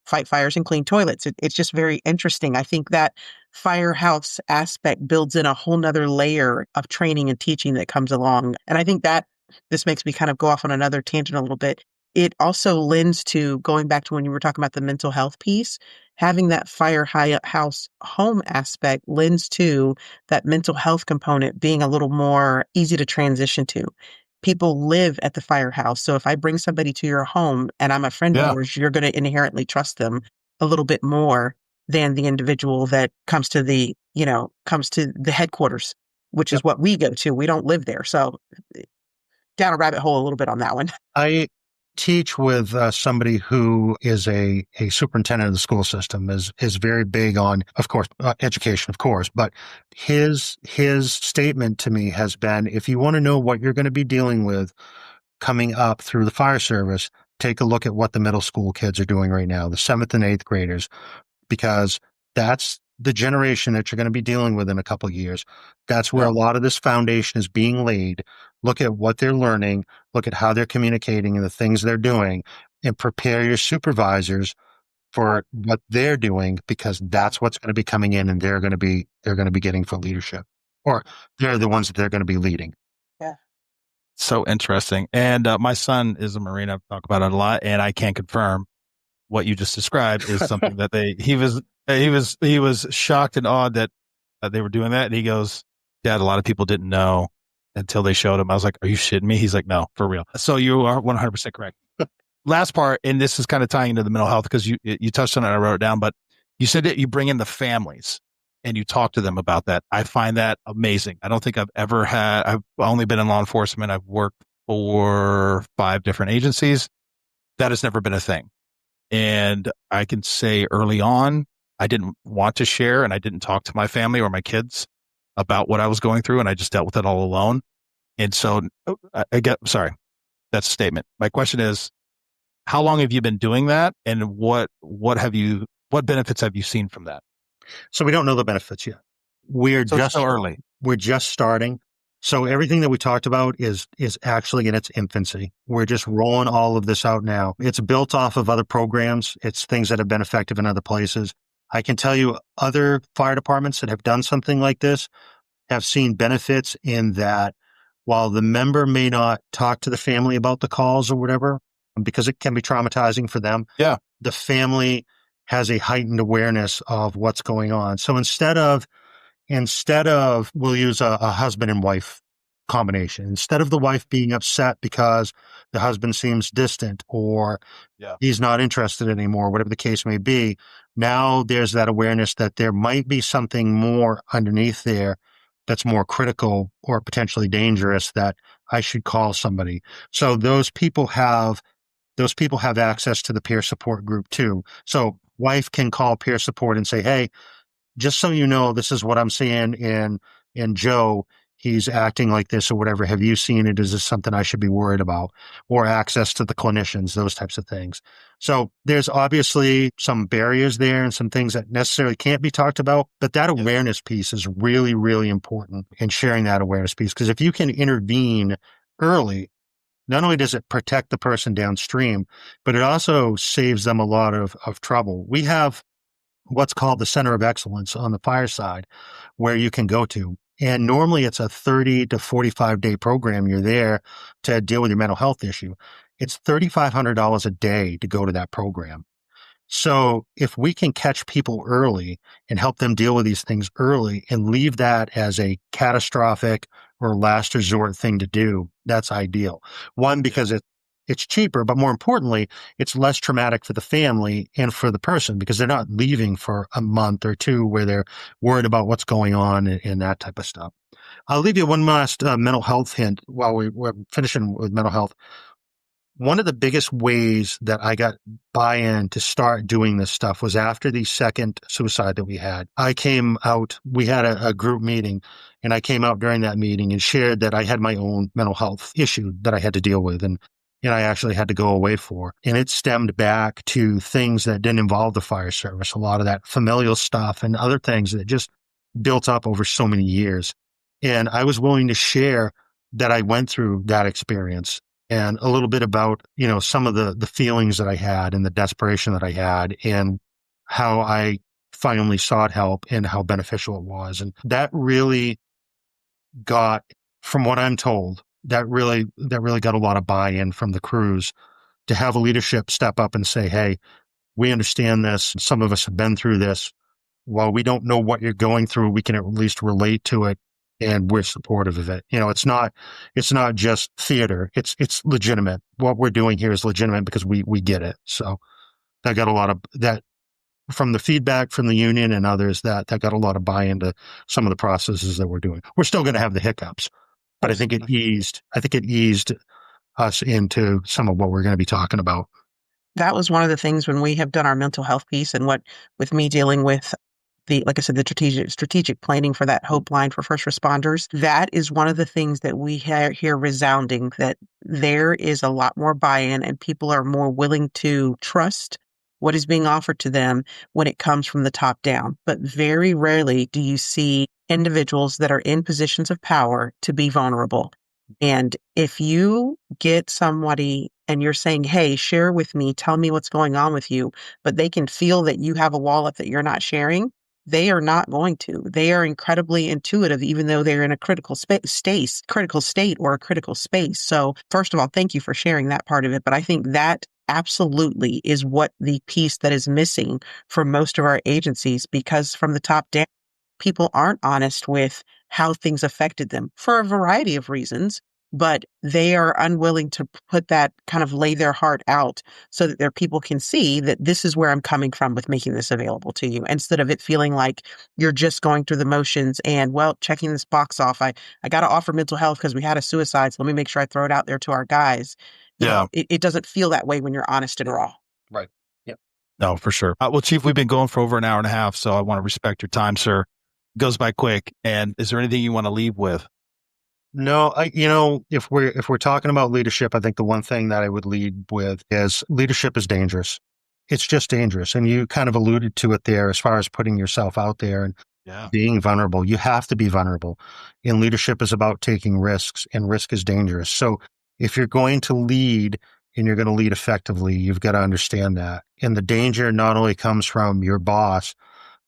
Speaker 2: fight fires and clean toilets. It's just very interesting. I think that firehouse aspect builds in a whole nother layer of training and teaching that comes along. And I think that this makes me kind of go off on another tangent a little bit. It also lends to going back to when you were talking about the mental health piece. Having that firehouse home aspect lends to that mental health component being a little more easy to transition to. People live at the firehouse. So if I bring somebody to your home and I'm a friend of
Speaker 1: Yeah.
Speaker 2: yours, you're going to inherently trust them a little bit more than the individual that comes to the headquarters, which is what we go to. We don't live there. So down a rabbit hole a little bit on that one.
Speaker 3: I teach with somebody who is a superintendent of the school system, is very big on, of course, education, of course, but his statement to me has been, if you want to know what you're going to be dealing with coming up through the fire service, take a look at what the middle school kids are doing right now, the 7th and 8th graders, because that's the generation that you're going to be dealing with in a couple of years. That's where
Speaker 1: Yeah.
Speaker 3: a lot of this foundation is being laid. Look at what they're learning, look at how they're communicating and the things they're doing, and prepare your supervisors for what they're doing, because that's what's going to be coming in and they're going to be getting for leadership, or they're the ones that they're going to be leading.
Speaker 2: Yeah.
Speaker 1: So interesting. And my son is a Marine. I've talked about it a lot, and I can confirm what you just described is something that he was shocked and awed that they were doing that. And he goes, Dad, a lot of people didn't know until they showed him. I was like, are you shitting me? He's like, no, for real. So you are 100% correct. Last part, and this is kind of tying into the mental health because you touched on it. I wrote it down, but you said that you bring in the families and you talk to them about that. I find that amazing. I don't think I've only been in law enforcement. I've worked for 5 different agencies. That has never been a thing. And I can say early on, I didn't want to share and I didn't talk to my family or my kids about what I was going through. And I just dealt with it all alone. And so sorry, that's a statement. My question is, how long have you been doing that? And what benefits have you seen from that?
Speaker 3: So we don't know the benefits yet.
Speaker 1: So it's so early.
Speaker 3: We're just starting. So everything that we talked about is actually in its infancy. We're just rolling all of this out now. It's built off of other programs. It's things that have been effective in other places. I can tell you other fire departments that have done something like this have seen benefits in that while the member may not talk to the family about the calls or whatever, because it can be traumatizing for them.
Speaker 1: Yeah.
Speaker 3: The family has a heightened awareness of what's going on. So instead of we'll use a husband and wife combination. Instead of the wife being upset because the husband seems distant or he's not interested anymore, whatever the case may be, now there's that awareness that there might be something more underneath there that's more critical or potentially dangerous that I should call somebody. So those people have access to the peer support group too. So wife can call peer support and say, hey, just so you know, this is what I'm seeing in Joe. He's acting like this or whatever. Have you seen it? Is this something I should be worried about? Or access to the clinicians, those types of things. So there's obviously some barriers there and some things that necessarily can't be talked about, but that awareness piece is really, really important in sharing that awareness piece. Because if you can intervene early, not only does it protect the person downstream, but it also saves them a lot of trouble. We have what's called the Center of Excellence on the fire side where you can go to. And normally it's a 30 to 45 day program. You're there to deal with your mental health issue. It's $3,500 a day to go to that program. So if we can catch people early and help them deal with these things early and leave that as a catastrophic or last resort thing to do, that's ideal. One, because it's cheaper, but more importantly, it's less traumatic for the family and for the person because they're not leaving for a month or two where they're worried about what's going on and that type of stuff. I'll leave you one last mental health hint while we're finishing with mental health. One of the biggest ways that I got buy-in to start doing this stuff was after the second suicide that we had. I came out, we had a group meeting, and I came out during that meeting and shared that I had my own mental health issue that I had to deal with and I actually had to go away for. And it stemmed back to things that didn't involve the fire service, a lot of that familial stuff and other things that just built up over so many years. And I was willing to share that I went through that experience and a little bit about, some of the feelings that I had and the desperation that I had and how I finally sought help and how beneficial it was. And that really got, from what I'm told, that really got a lot of buy-in from the crews to have a leadership step up and say, hey, we understand this. Some of us have been through this. While we don't know what you're going through, we can at least relate to it and we're supportive of it. It's not just theater. It's legitimate. What we're doing here is legitimate because we get it. So that got a lot of that from the feedback from the union and others that got a lot of buy-in to some of the processes that we're doing. We're still going to have the hiccups, but I think it eased us into some of what we're going to be talking about.
Speaker 2: That was one of the things when we have done our mental health piece and with me dealing with like I said, the strategic planning for that hope line for first responders. That is one of the things that we hear resounding, that there is a lot more buy-in and people are more willing to trust what is being offered to them when it comes from the top down. But very rarely do you see individuals that are in positions of power to be vulnerable. And if you get somebody and you're saying, hey, share with me, tell me what's going on with you, but they can feel that you have a wall up that you're not sharing, they are not going to. They are incredibly intuitive, even though they're in a critical state or a critical space. So first of all, thank you for sharing that part of it. But I think that absolutely is what the piece that is missing for most of our agencies, because from the top down, people aren't honest with how things affected them for a variety of reasons, but they are unwilling to put that kind of lay their heart out so that their people can see that this is where I'm coming from with making this available to you, instead of it feeling like you're just going through the motions and, well, checking this box off. I got to offer mental health because we had a suicide, so let me make sure I throw it out there to our guys. It doesn't feel that way when you're honest and raw.
Speaker 3: Right. Yep.
Speaker 1: No, for sure. Well, Chief, we've been going for over an hour and a half, so I want to respect your time, sir. It goes by quick. And is there anything you want to leave with?
Speaker 3: No, if we're talking about leadership, I think the one thing that I would lead with is leadership is dangerous. It's just dangerous. And you kind of alluded to it there as far as putting yourself out there and being vulnerable. You have to be vulnerable. And leadership is about taking risks, and risk is dangerous. So if you're going to lead and you're going to lead effectively, you've got to understand that. And the danger not only comes from your boss,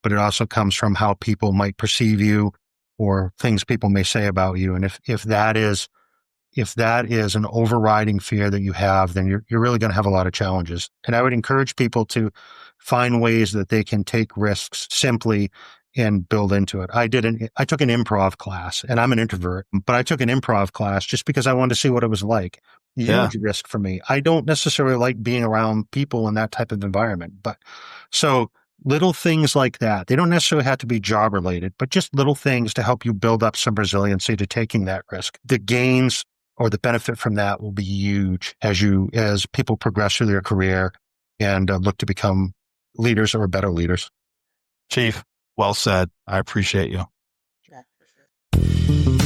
Speaker 3: but it also comes from how people might perceive you or things people may say about you. And if that is an overriding fear that you have, then you're really going to have a lot of challenges. And I would encourage people to find ways that they can take risks simply and build into it. I took an improv class, and I'm an introvert, but I took an improv class just because I wanted to see what it was like. Huge risk for me. I don't necessarily like being around people in that type of environment, but so little things like that. They don't necessarily have to be job related, but just little things to help you build up some resiliency to taking that risk. The gains or the benefit from that will be huge as people progress through their career and look to become leaders or better leaders.
Speaker 1: Chief, well said. I appreciate you.
Speaker 2: Yeah, for sure.